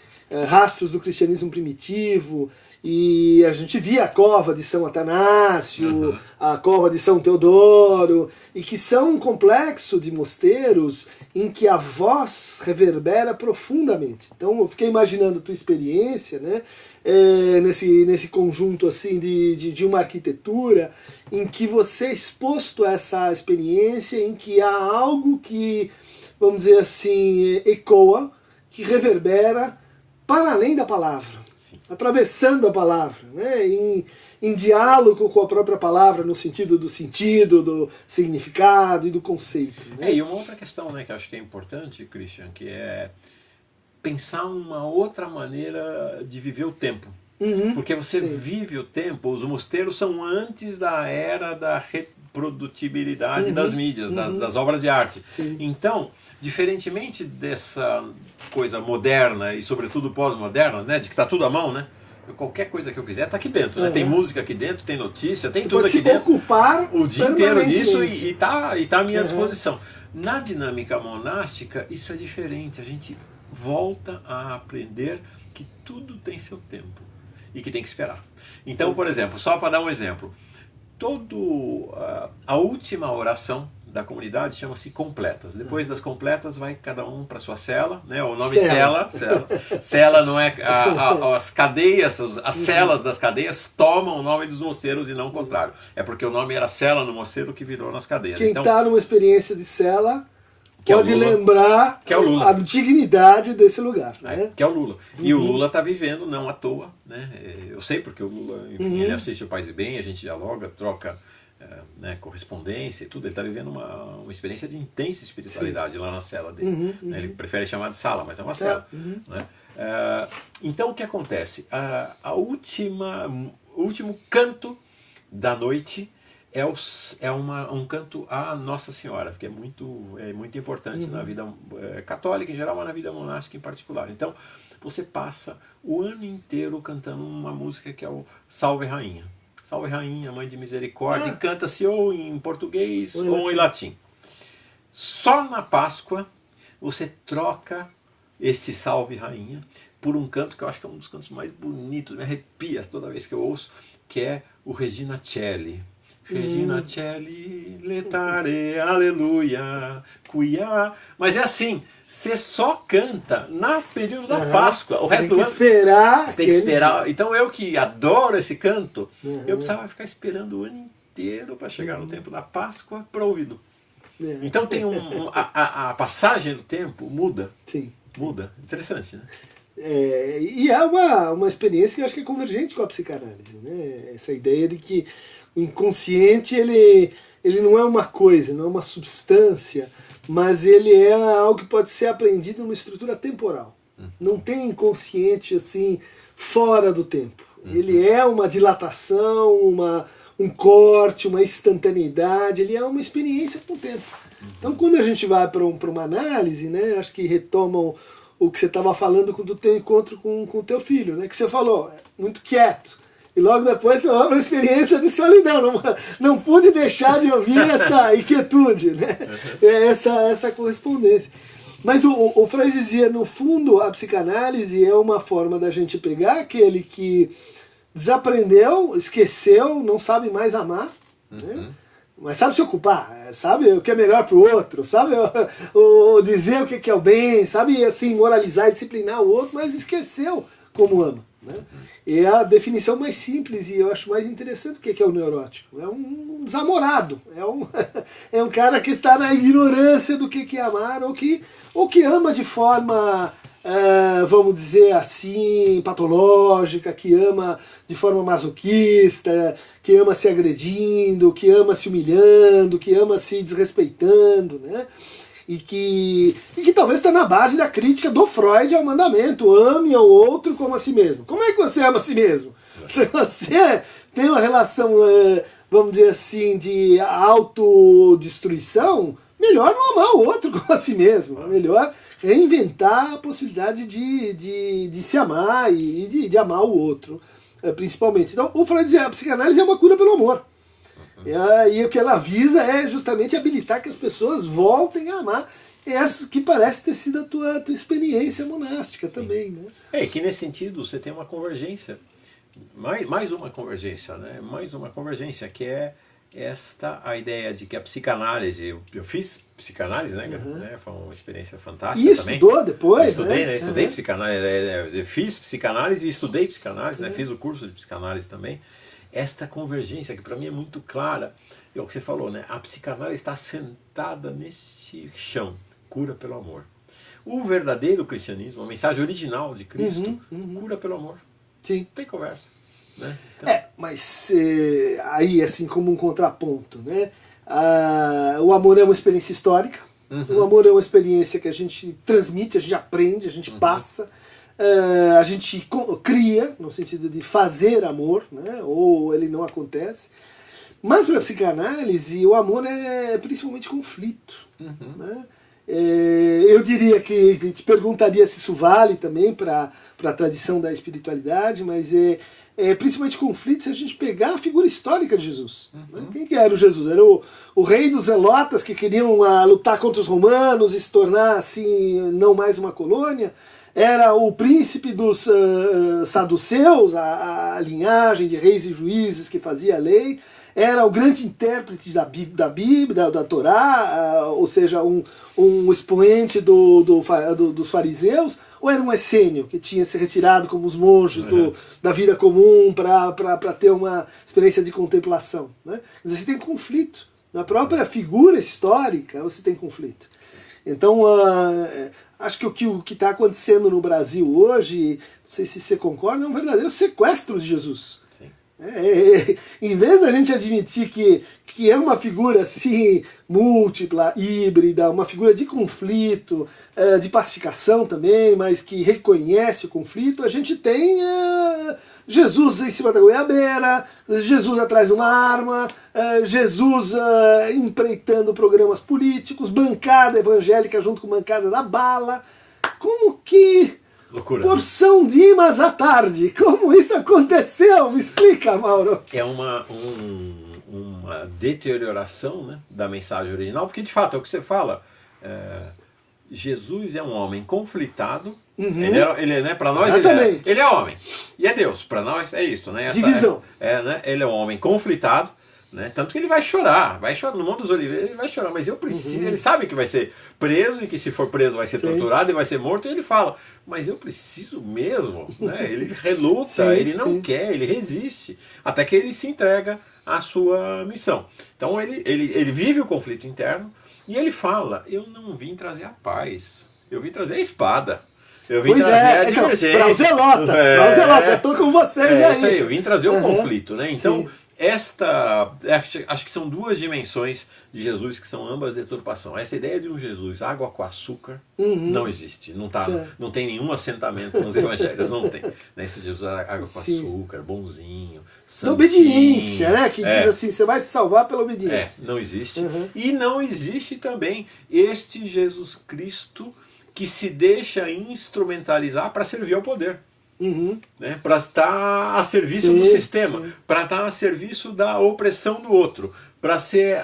rastros do cristianismo primitivo. E a gente via a cova de São Atanásio, a cova de São Teodoro, e que são um complexo de mosteiros em que a voz reverbera profundamente. Então eu fiquei imaginando a tua experiência, né, nesse conjunto assim de uma arquitetura em que você é exposto a essa experiência, em que há algo que, vamos dizer assim, ecoa, que reverbera para além da palavra. atravessando a palavra, né? Em diálogo com a própria palavra, no sentido, do significado e do conceito. Né? E uma outra questão, né, que eu acho que é importante, Christian, que é pensar uma outra maneira de viver o tempo. Porque você vive o tempo, os mosteiros são antes da era da reprodutibilidade das mídias, das obras de arte. Sim. Então, diferentemente dessa coisa moderna e sobretudo pós-moderna, né, de que está tudo à mão, né? Qualquer coisa que eu quiser está aqui dentro, né? Tem música aqui dentro, tem notícia, tem você tudo pode aqui dentro. Ocupar o dia inteiro disso e tá à minha disposição. Na dinâmica monástica, isso é diferente. A gente volta a aprender que tudo tem seu tempo e que tem que esperar. Então, por exemplo, só para dar um exemplo, a última oração da comunidade chama-se completas. Depois das completas vai cada um para sua cela, né? O nome cela. Cela não é as cadeias, as celas das cadeias tomam o nome dos mosteiros e não o contrário. É porque o nome era cela no mosteiro que virou nas cadeias. Quem está numa experiência de cela pode lembrar que é o Lula. A dignidade desse lugar. Né? Que é o Lula. E o Lula está vivendo não à toa. Né? Eu sei porque o Lula, enfim, ele assiste o Paz e Bem, a gente dialoga, troca correspondência e tudo. Ele está vivendo uma experiência de intensa espiritualidade lá na cela dele. Ele prefere chamar de sala, mas é uma cela. Né? Então o que acontece? O último canto da noite é um canto à Nossa Senhora, que é muito importante na vida católica em geral, mas na vida monástica em particular. Então, você passa o ano inteiro cantando uma música que é o Salve Rainha. Salve Rainha, Mãe de Misericórdia, e canta-se ou em português ou em latim. Só na Páscoa você troca esse Salve Rainha por um canto que eu acho que é um dos cantos mais bonitos, me arrepia toda vez que eu ouço, que é o Regina Coeli. Regina Coeli, letare, aleluia, cuiá. Mas é assim, você só canta no período da Páscoa. O resto do ano você tem que esperar. Então eu que adoro esse canto, eu precisava ficar esperando o ano inteiro para chegar no tempo da Páscoa para ouvi-lo. Então tem a passagem do tempo muda. Sim. Muda. Interessante, né? E é uma experiência que eu acho que é convergente com a psicanálise. Né? Essa ideia de que o inconsciente ele não é uma coisa, não é uma substância, mas ele é algo que pode ser aprendido numa estrutura temporal. Não tem inconsciente assim fora do tempo. Ele é uma dilatação, um corte, uma instantaneidade, ele é uma experiência com o tempo. Então quando a gente vai para uma análise, né, acho que retomam o que você estava falando do teu encontro com o teu filho, né, que você falou, muito quieto. E logo depois você vai uma experiência de solidão. Não pude deixar de ouvir essa inquietude, né? essa correspondência. Mas o Freud dizia, no fundo, a psicanálise é uma forma da gente pegar aquele que desaprendeu, esqueceu, não sabe mais amar, né? Mas sabe se ocupar, sabe o que é melhor para o outro, sabe dizer o que é o bem, sabe assim, moralizar e disciplinar o outro, mas esqueceu como ama. Né? É a definição mais simples e eu acho mais interessante do que é o neurótico. É um desamorado, é um cara que está na ignorância do que é amar ou que ama de forma, vamos dizer assim, patológica, que ama de forma masoquista, que ama se agredindo, que ama se humilhando, que ama se desrespeitando, né? E que talvez está na base da crítica do Freud ao mandamento, ame ao outro como a si mesmo. Como é que você ama a si mesmo? Se você tem uma relação, vamos dizer assim, de autodestruição, melhor não amar o outro como a si mesmo. Melhor reinventar a possibilidade de se amar e de amar o outro, principalmente. Então, o Freud dizia, a psicanálise é uma cura pelo amor. E o que ela visa é justamente habilitar que as pessoas voltem a amar essa que parece ter sido a tua experiência monástica. Sim. Também. Né? Que nesse sentido você tem uma convergência, mais uma convergência, né? Mais uma convergência, que é a ideia de que a psicanálise, eu fiz psicanálise, né? Foi uma experiência fantástica também. E estudou depois? Estudei, né? Estudei psicanálise, fiz psicanálise e estudei psicanálise, né? Fiz o curso de psicanálise também. Esta convergência, que para mim é muito clara, é o que você falou, né? A psicanálise está sentada neste chão, cura pelo amor. O verdadeiro cristianismo, a mensagem original de Cristo, cura pelo amor. Sim. Não tem conversa. Né? Então, Mas aí, assim, como um contraponto, né? O amor é uma experiência histórica, o amor é uma experiência que a gente transmite, a gente aprende, a gente passa, a gente cria, no sentido de fazer amor, né? Ou ele não acontece. Mas para a psicanálise, o amor é principalmente conflito. Né? Eu diria que, te perguntaria se isso vale também para a tradição da espiritualidade, mas principalmente conflito se a gente pegar a figura histórica de Jesus. Né? Quem que era o Jesus? Era o rei dos zelotas que queriam lutar contra os romanos e se tornar assim, não mais uma colônia? Era o príncipe dos saduceus, a linhagem de reis e juízes que fazia a lei? Era o grande intérprete da Bíblia, da Torá, ou seja, um expoente dos fariseus, ou era um essênio que tinha se retirado como os monges da vida comum para ter uma experiência de contemplação? Né? Quer dizer, você tem conflito. Na própria figura histórica você tem conflito. Então, acho que o que está acontecendo no Brasil hoje, não sei se você concorda, é um verdadeiro sequestro de Jesus. Em vez da gente admitir que é uma figura assim, múltipla, híbrida, uma figura de conflito, de pacificação também, mas que reconhece o conflito, a gente tem Jesus em cima da goiabeira, Jesus atrás de uma arma, Jesus empreitando programas políticos, bancada evangélica junto com bancada da bala. Como que... Loucura. Porção de imãs à tarde. Como isso aconteceu? Me explica, Mauro. É uma deterioração, né, da mensagem original, porque de fato é o que você fala. Jesus é um homem conflitado. Ele né, para nós ele é homem. E é Deus. Para nós é isso. Né? Divisão. Né, ele é um homem conflitado. Né? Tanto que ele vai chorar no Monte dos Oliveiras, ele vai chorar, mas eu preciso, ele sabe que vai ser preso e que se for preso vai ser torturado e vai ser morto, e ele fala, mas eu preciso mesmo, né? Ele reluta, ele não quer, ele resiste, até que ele se entrega à sua missão. Então ele vive o conflito interno e ele fala, eu não vim trazer a paz, eu vim trazer a espada. Eu vim trazer a divergência. Para os zelotas, eu tô com vocês aí. Isso aí, eu vim trazer o conflito, né? Então, acho que são duas dimensões de Jesus que são ambas deturpação. Essa ideia de um Jesus água com açúcar não existe. Não tem nenhum assentamento nos evangelhos, não tem. Esse Jesus água com açúcar, bonzinho, santinho. Obediência, né? Que diz assim, você vai se salvar pela obediência. Não existe. E não existe também este Jesus Cristo que se deixa instrumentalizar para servir ao poder. Né, para estar a serviço do sistema, para estar a serviço da opressão do outro, para ser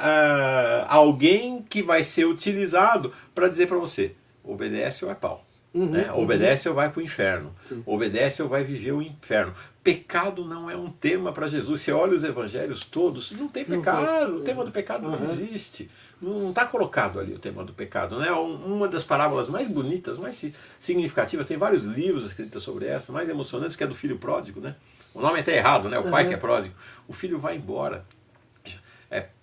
alguém que vai ser utilizado para dizer para você, obedece ou é pau, né? Obedece ou vai para o inferno, obedece ou vai viver o inferno. Pecado não é um tema para Jesus. Você olha os evangelhos todos, não tem pecado, o tema do pecado não existe. Não está colocado ali o tema do pecado. Né? Uma das parábolas mais bonitas, mais significativas, tem vários livros escritos sobre essa, mais emocionantes, que é do filho pródigo. Né? O nome é até errado, né? O pai que é pródigo. O filho vai embora,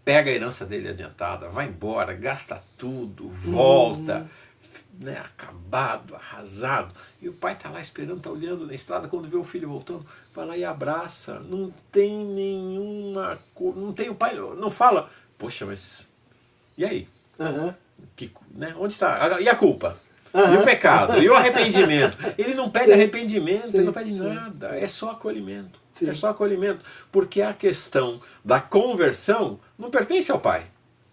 pega a herança dele adiantada, vai embora, gasta tudo, volta, né? Acabado, arrasado. E o pai está lá esperando, está olhando na estrada, quando vê o filho voltando, vai lá e abraça. Não tem nenhuma... Não tem o pai, não fala, poxa, mas... E aí? Né? Onde está? E a culpa? E o pecado? E o arrependimento? Ele não pede arrependimento, ele não pede nada. É só acolhimento. É só acolhimento. Porque a questão da conversão não pertence ao pai.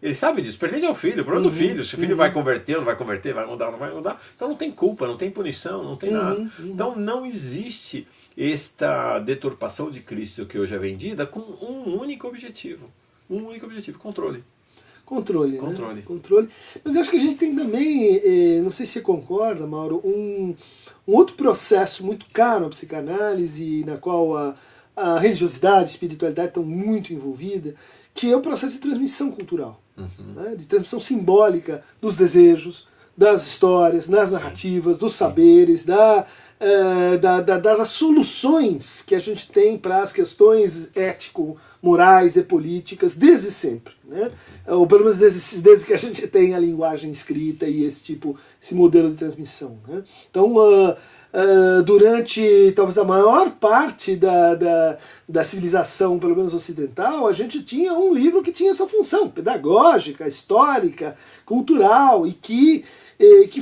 Ele sabe disso, pertence ao filho, o problema do filho. Se o filho vai converter, não vai converter, vai mudar, não vai mudar. Então não tem culpa, não tem punição, não tem nada. Então não existe esta deturpação de Cristo que hoje é vendida com um único objetivo. Controle. Controle. Mas eu acho que a gente tem também, não sei se você concorda, Mauro, um outro processo muito caro na psicanálise, na qual a religiosidade, a espiritualidade estão muito envolvidas, que é o processo de transmissão cultural, né? De transmissão simbólica dos desejos, das histórias, das narrativas, dos saberes, das soluções que a gente tem para as questões morais e políticas desde sempre, né? Ou pelo menos desde que a gente tem a linguagem escrita e esse modelo de transmissão, né? Então, durante talvez a maior parte da civilização, pelo menos ocidental, a gente tinha um livro que tinha essa função pedagógica, histórica, cultural, e que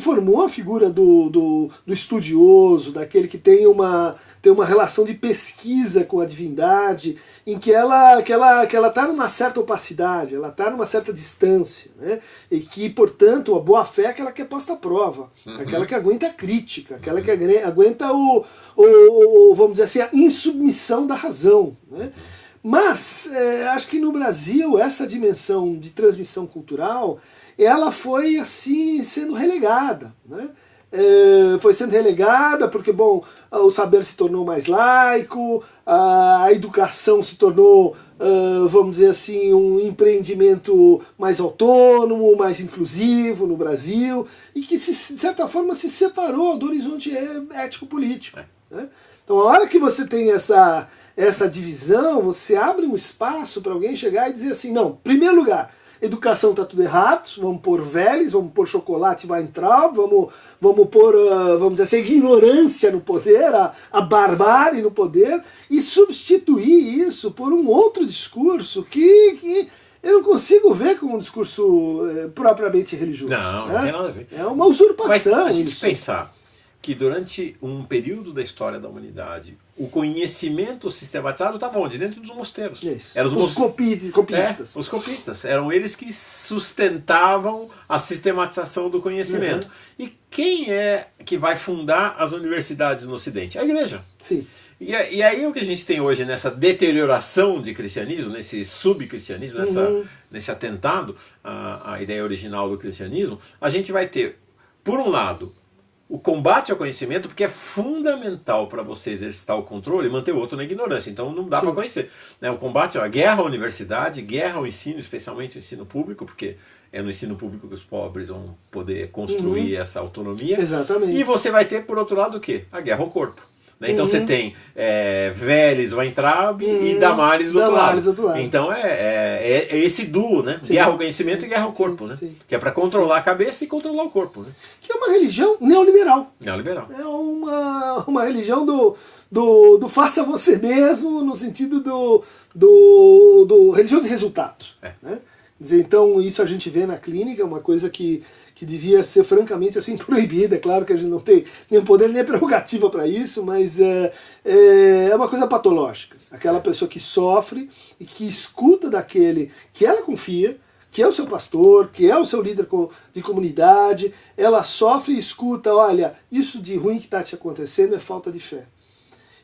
formou a figura do estudioso, daquele que tem uma relação de pesquisa com a divindade, em que ela está numa certa opacidade, ela está numa certa distância, né? E que, portanto, a boa-fé é aquela que é posta à prova, aquela que aguenta a crítica, aquela que aguenta vamos dizer assim, a insubmissão da razão, né? Mas acho que no Brasil essa dimensão de transmissão cultural ela foi assim sendo relegada, né? Foi sendo relegada porque, bom, o saber se tornou mais laico, a educação se tornou, vamos dizer assim, um empreendimento mais autônomo, mais inclusivo no Brasil, e que, de certa forma, se separou do horizonte ético-político, né? Então, a hora que você tem essa divisão, você abre um espaço para alguém chegar e dizer assim, não, em primeiro lugar, educação está tudo errado, vamos pôr Vélez, vamos pôr chocolate vai entrar, vamos pôr, vamos dizer assim, a ignorância no poder, a barbárie no poder, e substituir isso por um outro discurso que eu não consigo ver como um discurso propriamente religioso. Não, né? não tem nada a ver. É uma usurpação. Mas a gente isso. pensar que durante um período da história da humanidade o conhecimento sistematizado estava onde? Dentro dos mosteiros. Isso. Eram os copistas. os copistas. Eram eles que sustentavam a sistematização do conhecimento. E quem é que vai fundar as universidades no Ocidente? A igreja. Sim. E aí o que a gente tem hoje nessa deterioração de cristianismo, nesse subcristianismo, nesse atentado à ideia original do cristianismo, a gente vai ter, por um lado, o combate ao conhecimento, porque é fundamental para você exercitar o controle e manter o outro na ignorância. Então não dá para conhecer. Né? O combate, a guerra à universidade, guerra ao ensino, especialmente o ensino público, porque é no ensino público que os pobres vão poder construir essa autonomia. Exatamente. E você vai ter, por outro lado, o quê? A guerra ao corpo. Né? Então você tem Vélez, Weintraub e Damares do outro lado. Então é esse duo, né? Sim. Guerra ao conhecimento e guerra ao corpo, né? Sim. Que é para controlar a cabeça e controlar o corpo. Né? Que é uma religião neoliberal. Neoliberal. É uma religião do faça você mesmo, no sentido do religião de resultado. Né? Então isso a gente vê na clínica, uma coisa que devia ser francamente assim proibida. É claro que a gente não tem nem poder nem prerrogativa para isso, mas é uma coisa patológica. Aquela pessoa que sofre e que escuta daquele que ela confia, que é o seu pastor, que é o seu líder de comunidade, ela sofre e escuta, olha, isso de ruim que está te acontecendo é falta de fé.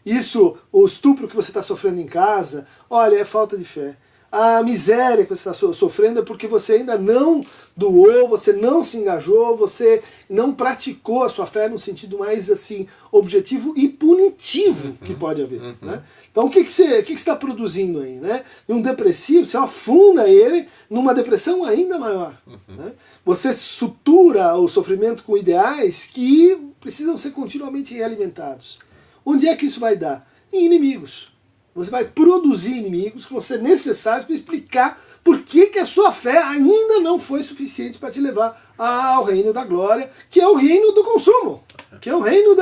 Isso, o estupro que você está sofrendo em casa, olha, é falta de fé. A miséria que você está sofrendo é porque você ainda não doou, você não se engajou, você não praticou a sua fé no sentido mais assim objetivo e punitivo que pode haver. Né? Então o que você está produzindo aí? Né? Um depressivo, você afunda ele numa depressão ainda maior. Né? Você sutura o sofrimento com ideais que precisam ser continuamente realimentados. Onde é que isso vai dar? Em inimigos. Você vai produzir inimigos que vão ser necessários para explicar por que a sua fé ainda não foi suficiente para te levar ao reino da glória, que é o reino do consumo, que é o reino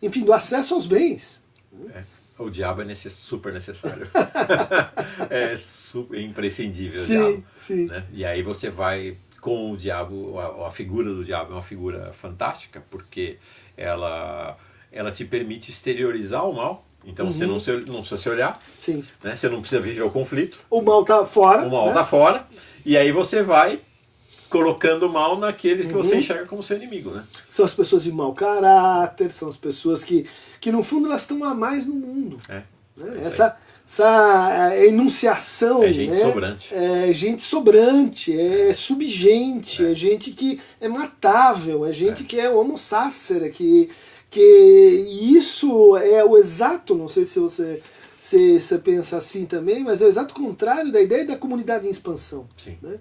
enfim, do acesso aos bens. O diabo é super necessário. É imprescindível. Sim, o diabo, sim. Né? E aí você vai com o diabo, a figura do diabo é uma figura fantástica, porque ela te permite exteriorizar o mal. Então você não precisa se olhar, Sim. Né? Você não precisa viver o conflito. O mal está fora. O mal está fora. E aí você vai colocando o mal naqueles que você enxerga como seu inimigo. Né? São as pessoas de mau caráter, são as pessoas que no fundo elas estão a mais no mundo. Né? Essa enunciação. É gente sobrante. É gente sobrante, é subgente, é gente que é matável, é gente que é homo sacer, que isso é o exato, não sei se você pensa assim também, mas é o exato contrário da ideia da comunidade em expansão. Sim. Né?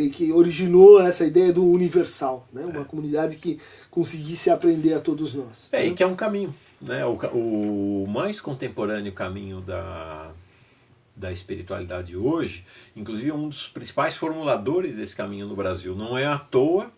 Que originou essa ideia do universal, né? Uma comunidade que conseguisse aprender a todos nós. E que é um caminho. Né? O mais contemporâneo caminho da espiritualidade hoje, inclusive um dos principais formuladores desse caminho no Brasil. Não é à toa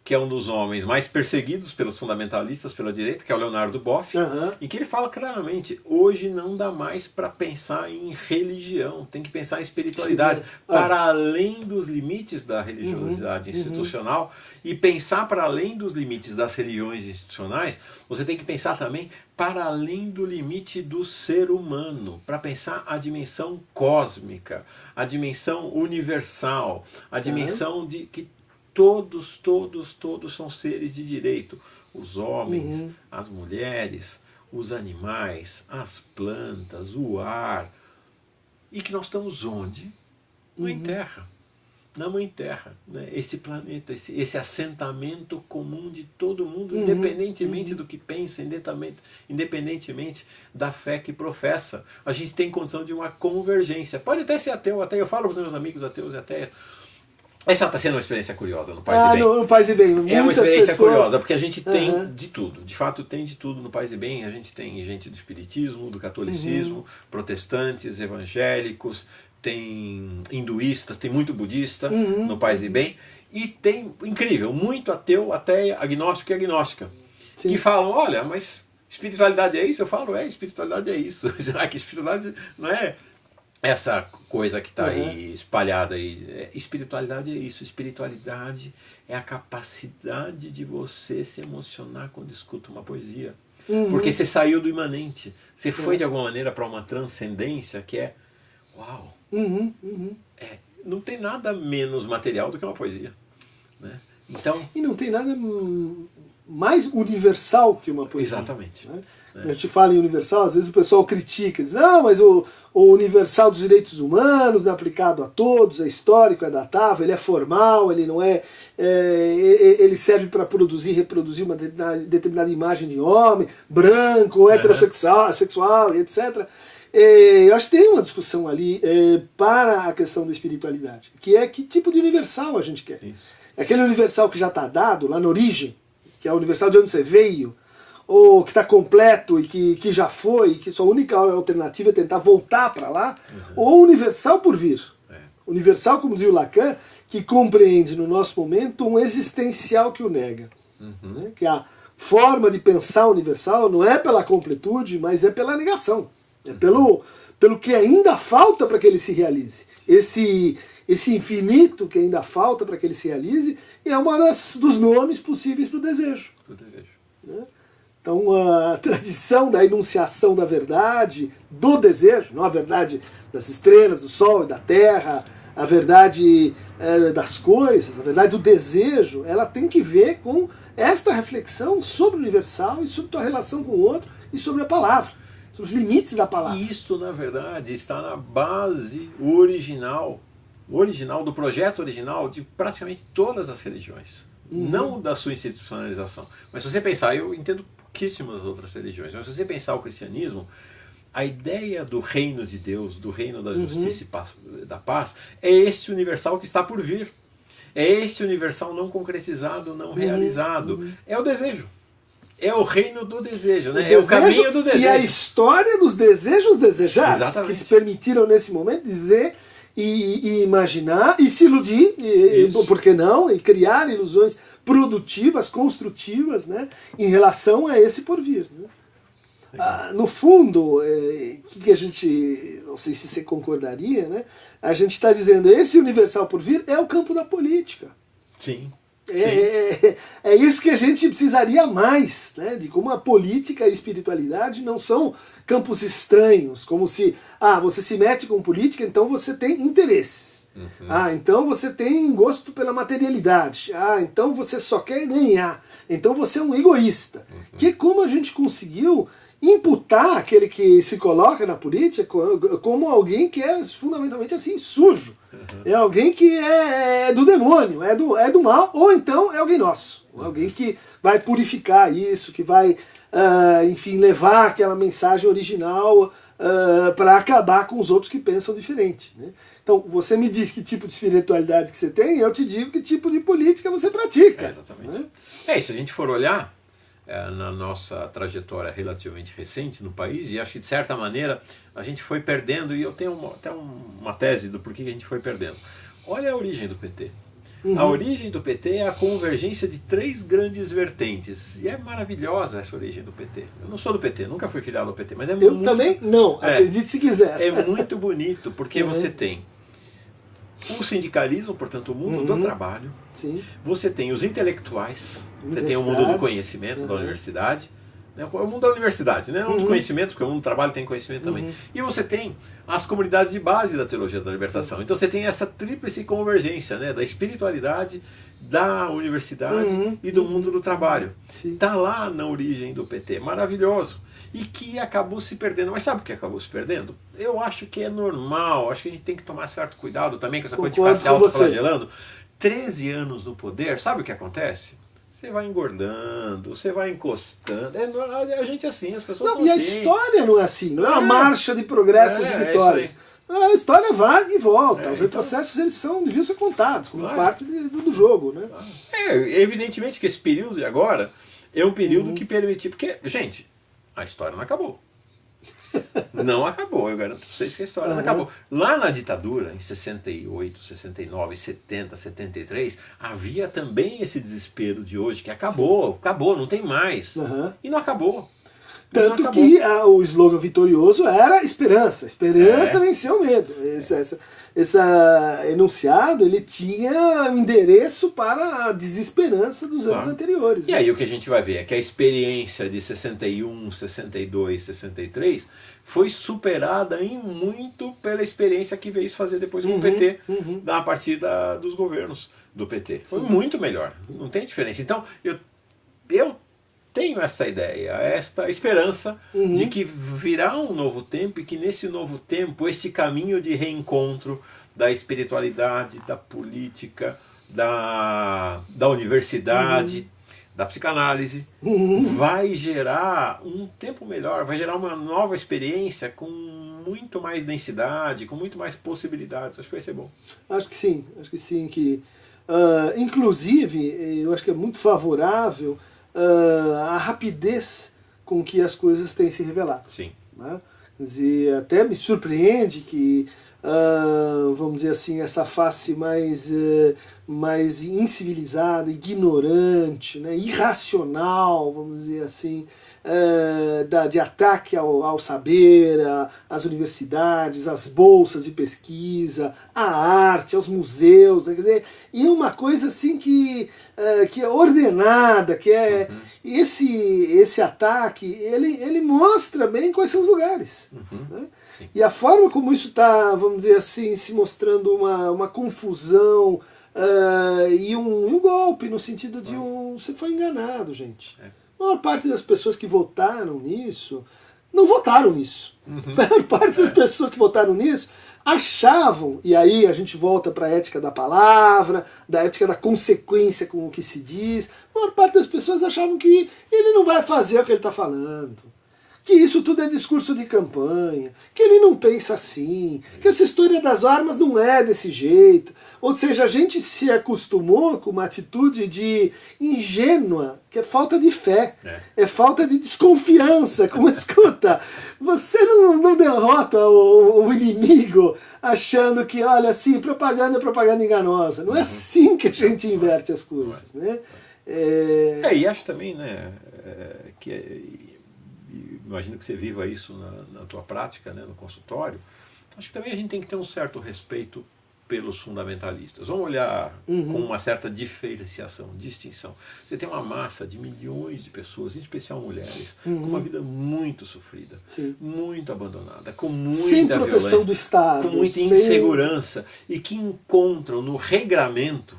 que é um dos homens mais perseguidos pelos fundamentalistas pela direita, que é o Leonardo Boff, e que ele fala claramente, hoje não dá mais para pensar em religião, tem que pensar em espiritualidade, para além dos limites da religiosidade institucional, e pensar para além dos limites das religiões institucionais, você tem que pensar também para além do limite do ser humano, para pensar a dimensão cósmica, a dimensão universal, a dimensão de que todos são seres de direito. Os homens, as mulheres, os animais, as plantas, o ar. E que nós estamos onde? Na Mãe Terra. Na Mãe Terra. Né? Esse planeta, esse assentamento comum de todo mundo, independentemente do que pensa, independentemente da fé que professa. A gente tem condição de uma convergência. Pode até ser ateu, até eu falo para os meus amigos ateus e ateias. Essa está sendo uma experiência curiosa no Paz e Bem. No Paz e Bem. É uma experiência curiosa, porque a gente tem de tudo. De fato, tem de tudo no Paz e Bem. A gente tem gente do espiritismo, do catolicismo, protestantes, evangélicos, tem hinduístas, tem muito budista no Paz e Bem. E tem, incrível, muito ateu, até agnóstico e agnóstica. Sim. Que falam, olha, mas espiritualidade é isso? Eu falo, espiritualidade é isso. Será que espiritualidade não é essa coisa que está aí espalhada aí? Espiritualidade é isso. Espiritualidade é a capacidade de você se emocionar quando escuta uma poesia. Porque você saiu do imanente. Você foi de alguma maneira para uma transcendência que é uau. Não tem nada menos material do que uma poesia. Né? Então, e não tem nada mais universal que uma poesia. Exatamente. Né? A gente fala em universal, às vezes o pessoal critica, diz, não, mas o universal dos direitos humanos não é aplicado a todos, é histórico, é datável, ele é formal, ele não é, ele serve para produzir, reproduzir uma determinada imagem de homem, branco, heterossexual, sexual, etc. Eu acho que tem uma discussão ali para a questão da espiritualidade, que é que tipo de universal a gente quer. Isso. Aquele universal que já está dado lá na origem, que é o universal de onde você veio, ou que está completo e que já foi, e que sua única alternativa é tentar voltar para lá, ou universal por vir. Universal, como dizia o Lacan, que compreende no nosso momento um existencial que o nega. Né? Que a forma de pensar universal não é pela completude, mas é pela negação. É pelo que ainda falta para que ele se realize. Esse infinito que ainda falta para que ele se realize é uma dos nomes possíveis para o desejo. Né? Então a tradição da enunciação da verdade, do desejo, não a verdade das estrelas, do sol e da terra, a verdade das coisas, a verdade do desejo, ela tem que ver com esta reflexão sobre o universal e sobre tua relação com o outro e sobre a palavra, sobre os limites da palavra. Isso, na verdade, está na base original do projeto original de praticamente todas as religiões. Não da sua institucionalização. Mas se você pensar, eu entendo pouquíssimas outras religiões, mas se você pensar o cristianismo, a ideia do reino de Deus, do reino da justiça e da paz, é esse universal que está por vir. É esse universal não concretizado, não realizado. É o desejo. É o reino do desejo, né? É o caminho do desejo. E a história dos desejos desejados. Exatamente. Que te permitiram nesse momento dizer e imaginar e se iludir, por que não? E criar ilusões produtivas, construtivas, né? Em relação a esse porvir. Né? No fundo, que a gente, não sei se você concordaria, né? A gente está dizendo esse universal por vir é o campo da política. Sim. É isso que a gente precisaria mais, né? De como a política e a espiritualidade não são campos estranhos, como se você se mete com política, então você tem interesses. Então você tem gosto pela materialidade. Então você só quer ganhar. Então você é um egoísta. Que como a gente conseguiu imputar aquele que se coloca na política como alguém que é fundamentalmente assim sujo. É alguém que é do demônio, é do mal, ou então é alguém nosso. Alguém que vai purificar isso, que vai, enfim, levar aquela mensagem original para acabar com os outros que pensam diferente. Né? Então, você me diz que tipo de espiritualidade que você tem, eu te digo que tipo de política você pratica. Exatamente. Né? Se a gente for olhar, na nossa trajetória relativamente recente no país, e acho que de certa maneira a gente foi perdendo, e eu tenho até uma tese do porquê que a gente foi perdendo. Olha a origem do PT. A origem do PT é a convergência de 3 grandes vertentes. E é maravilhosa essa origem do PT. Eu não sou do PT, nunca fui filiado ao PT, mas é Eu muito... também não, acredite se quiser. É muito bonito, porque você tem o sindicalismo, portanto, o mundo do trabalho. Sim. Você tem os intelectuais, você tem o mundo do conhecimento da universidade, né? O mundo da universidade, né? O mundo do conhecimento, porque o mundo do trabalho tem conhecimento também. E você tem as comunidades de base da teologia da libertação. Então você tem essa tríplice convergência, né? Da espiritualidade, da universidade e do mundo do trabalho. Está lá na origem do PT, maravilhoso. E que acabou se perdendo. Mas sabe o que acabou se perdendo? Eu acho que é normal, acho que a gente tem que tomar certo cuidado também com essa coisa de ficar se autoflagelando. 13 anos no poder, sabe o que acontece? Você vai engordando, você vai encostando. A gente é assim, as pessoas são assim. E a história não é assim, não é uma marcha de progressos e vitórias. A história vai e volta. Os retrocessos eles deviam ser contados como parte do jogo. Né? Evidentemente que esse período de agora é um período que permitiu. Porque, gente, a história não acabou. Não acabou, eu garanto para vocês que a história não acabou. Lá na ditadura, em 68, 69, 70, 73, havia também esse desespero de hoje, que acabou, não tem mais. E não acabou. Tanto que o slogan vitorioso era esperança. Esperança venceu o medo. Esse enunciado, ele tinha um endereço para a desesperança dos anos anteriores. E aí o que a gente vai ver é que a experiência de 61, 62, 63 foi superada em muito pela experiência que veio se fazer depois com o PT, a partir dos governos do PT. Foi muito melhor, não tem diferença. Então, eu tenho essa ideia, esta esperança de que virá um novo tempo e que nesse novo tempo este caminho de reencontro da espiritualidade, da política, da universidade, da psicanálise, vai gerar um tempo melhor, vai gerar uma nova experiência com muito mais densidade, com muito mais possibilidades. Acho que vai ser bom. Acho que sim, inclusive, eu acho que é muito favorável a rapidez com que as coisas têm se revelado. Sim. Né? Quer dizer, até me surpreende que, vamos dizer assim, essa face mais incivilizada, ignorante, né, irracional, vamos dizer assim, de ataque ao saber, às universidades, às bolsas de pesquisa, à arte, aos museus, né, quer dizer, e uma coisa assim que é ordenada, que é esse ataque, ele mostra bem quais são os lugares. Né? E a forma como isso está, vamos dizer assim, se mostrando uma confusão e um golpe, no sentido de você foi enganado, gente. A maior parte das pessoas que votaram nisso, não votaram nisso. A maior parte das pessoas que votaram nisso achavam, e aí a gente volta para a ética da palavra, da ética da consequência com o que se diz, a maior parte das pessoas achavam que ele não vai fazer o que ele está falando, que isso tudo é discurso de campanha, que ele não pensa assim, que essa história das armas não é desse jeito. Ou seja, a gente se acostumou com uma atitude de ingênua, que é falta de fé, é falta de desconfiança. Como escuta, você não derrota o inimigo achando que, olha, assim, propaganda é propaganda enganosa. Não é assim que a gente inverte as coisas. Né? E acho também, né, imagino que você viva isso na tua prática, né, no consultório. Acho que também a gente tem que ter um certo respeito pelos fundamentalistas. Vamos olhar com uma certa diferenciação, distinção. Você tem uma massa de milhões de pessoas, em especial mulheres, com uma vida muito sofrida, muito abandonada, com muita sem proteção violência, do Estado, com muita insegurança, e que encontram no regramento,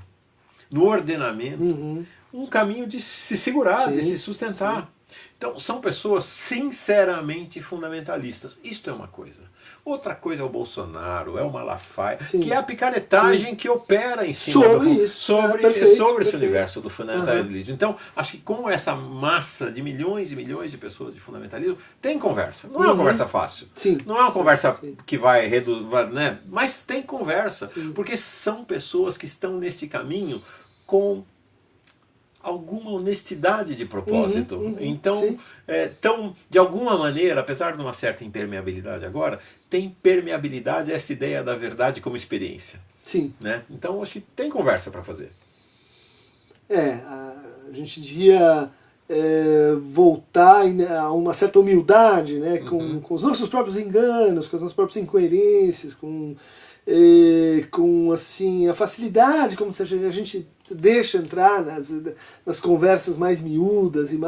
no ordenamento, um caminho de se segurar, de se sustentar. Então, são pessoas sinceramente fundamentalistas. Isto é uma coisa. Outra coisa é o Bolsonaro, é o Malafaia, que é a picaretagem que opera em cima sobre esse universo do fundamentalismo. Então, acho que com essa massa de milhões e milhões de pessoas de fundamentalismo, tem conversa. Não é uma conversa fácil. Não é uma conversa que vai reduzir, né? Mas tem conversa, porque são pessoas que estão nesse caminho com alguma honestidade de propósito. Então, de alguma maneira, apesar de uma certa impermeabilidade agora, tem permeabilidade a essa ideia da verdade como experiência. Sim. Né? Então, acho que tem conversa para fazer. A gente devia voltar a uma certa humildade, né, com os nossos próprios enganos, com as nossas próprias incoerências, com assim, a facilidade como se a gente deixa entrar nas conversas mais miúdas e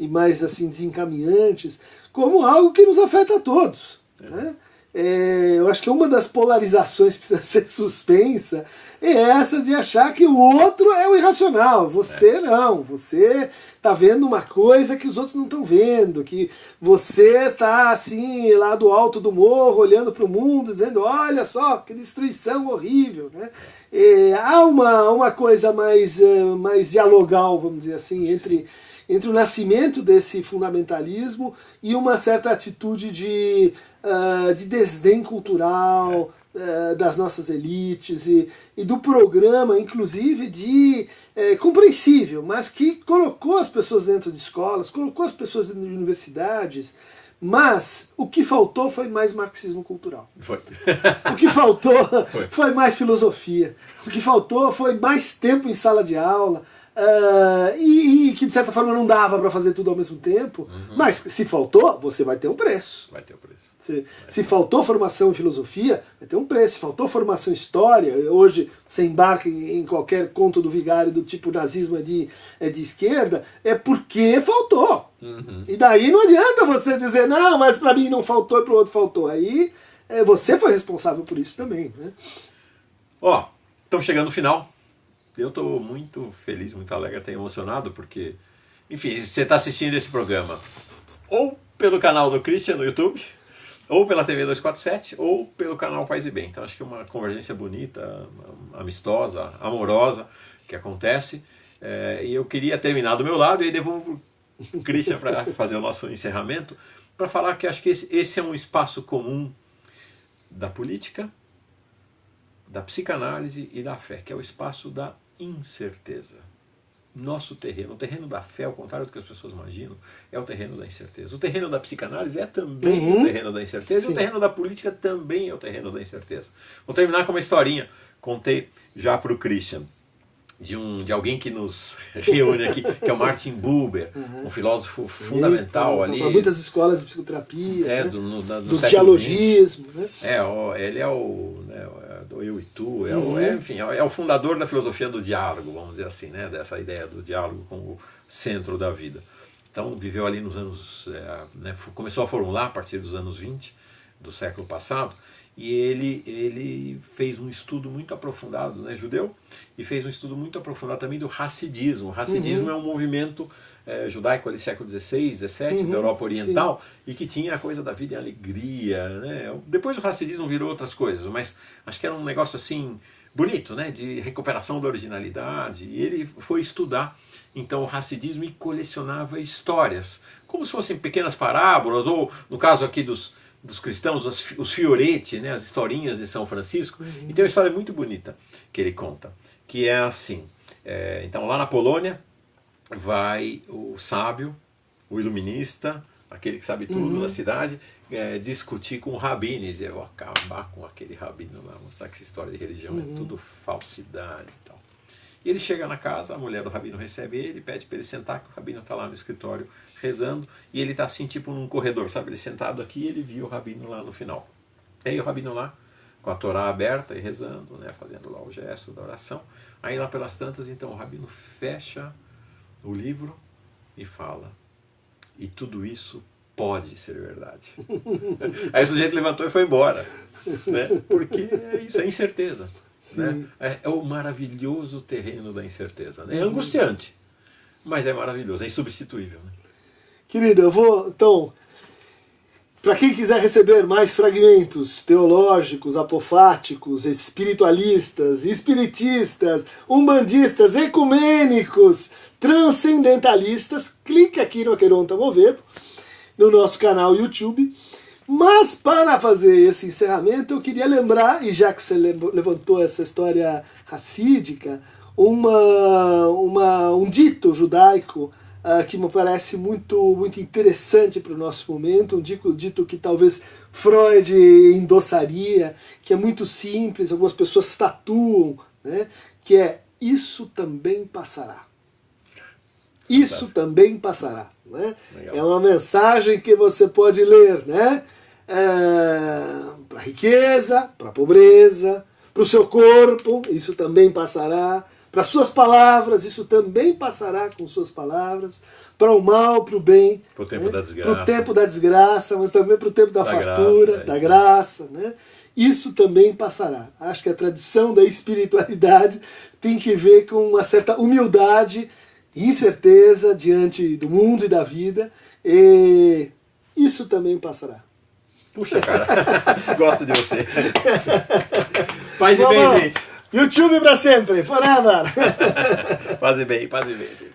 mais assim, desencaminhantes, como algo que nos afeta a todos. Né? Eu acho que uma das polarizações que precisa ser suspensa é essa de achar que o outro é o irracional, você não, você está vendo uma coisa que os outros não estão vendo, que você está assim lá do alto do morro olhando para o mundo dizendo, olha só que destruição horrível, né? Há uma coisa mais dialogal, vamos dizer assim, entre o nascimento desse fundamentalismo e uma certa atitude de desdém cultural das nossas elites e do programa, inclusive, compreensível, mas que colocou as pessoas dentro de escolas, colocou as pessoas dentro de universidades, mas o que faltou foi mais marxismo cultural. Foi. O que faltou foi mais filosofia. O que faltou foi mais tempo em sala de aula. E que de certa forma não dava para fazer tudo ao mesmo tempo, mas se faltou, você vai ter um preço. Vai ter um preço. Se faltou formação em filosofia, vai ter um preço. Se faltou formação em história, hoje você embarca em qualquer conto do vigário do tipo nazismo é de esquerda, é porque faltou. E daí não adianta você dizer, não, mas para mim não faltou e para o outro faltou. Aí você foi responsável por isso também. Né? Estamos chegando no final. Eu estou muito feliz, muito alegre, até emocionado, porque, enfim, você está assistindo esse programa ou pelo canal do Christian no YouTube, ou pela TV 247, ou pelo canal Paz e Bem. Então acho que é uma convergência bonita, amistosa, amorosa, que acontece. E eu queria terminar do meu lado e aí devolvo o Christian para fazer o nosso encerramento, para falar que acho que esse é um espaço comum da política, da psicanálise e da fé, que é o espaço da incerteza. Nosso terreno, o terreno da fé, ao contrário do que as pessoas imaginam, é o terreno da incerteza. O terreno da psicanálise é também o terreno da incerteza. Sim. E o terreno da política também é o terreno da incerteza. Vou terminar com uma historinha. Contei já para o Christian, de alguém que nos reúne aqui, que é o Martin Buber, um filósofo fundamental ali. Para muitas escolas de psicoterapia, do dialogismo. Né? Ele é do eu e tu, enfim, é o fundador da filosofia do diálogo, vamos dizer assim, né? Dessa ideia do diálogo como centro da vida. Então viveu ali nos anos, começou a formular a partir dos anos 20 do século passado, e ele fez um estudo muito aprofundado, né, judeu, e fez um estudo muito aprofundado também do hassidismo. O hassidismo é um movimento judaico ali século XVI, XVII, da Europa Oriental, e que tinha a coisa da vida em alegria. Né? Depois o hassidismo virou outras coisas, mas acho que era um negócio assim bonito, né, de recuperação da originalidade, e ele foi estudar então o hassidismo e colecionava histórias, como se fossem pequenas parábolas, ou no caso aqui dos cristãos, os fioretti, né, as historinhas de São Francisco. E tem uma história muito bonita que ele conta, que é assim, então lá na Polônia vai o sábio, o iluminista, aquele que sabe tudo da cidade, discutir com o rabino e dizer, vou acabar com aquele rabino lá, mostrar que essa história de religião é tudo falsidade e tal. E ele chega na casa, a mulher do rabino recebe ele, pede para ele sentar, que o rabino está lá no escritório rezando, e ele está assim, tipo num corredor, sabe? Ele sentado aqui e ele viu o rabino lá no final. E aí o rabino lá, com a Torá aberta e rezando, né, fazendo lá o gesto da oração. Aí lá pelas tantas, então o rabino fecha o livro e fala, e tudo isso pode ser verdade. Aí o sujeito levantou e foi embora, né? Porque isso é incerteza. Né? É o maravilhoso terreno da incerteza. Né? É angustiante, mas é maravilhoso, é insubstituível. Né? Querida, eu vou, então, para quem quiser receber mais fragmentos teológicos, apofáticos, espiritualistas, espiritistas, umbandistas, ecumênicos, transcendentalistas, clique aqui no Aqueronta Movebo, no nosso canal YouTube. Mas para fazer esse encerramento eu queria lembrar, e já que você levantou essa história racídica, um dito judaico que me parece muito interessante para o nosso momento, um dito que talvez Freud endossaria, que é muito simples, algumas pessoas tatuam, né? Que é: isso também passará. Isso também passará. Né? É uma mensagem que você pode ler, né? Para a riqueza, para a pobreza, para o seu corpo, isso também passará. Para as suas palavras, isso também passará com suas palavras. Para o mal, para o bem. Para o tempo da desgraça. Para o tempo da desgraça, mas também para o tempo da fartura, da graça. Né? Isso também passará. Acho que a tradição da espiritualidade tem que ver com uma certa humildade e incerteza diante do mundo e da vida. E isso também passará. Puxa, cara, gosto de você. Paz e bem, gente. YouTube para sempre, forever. Paz e bem, gente.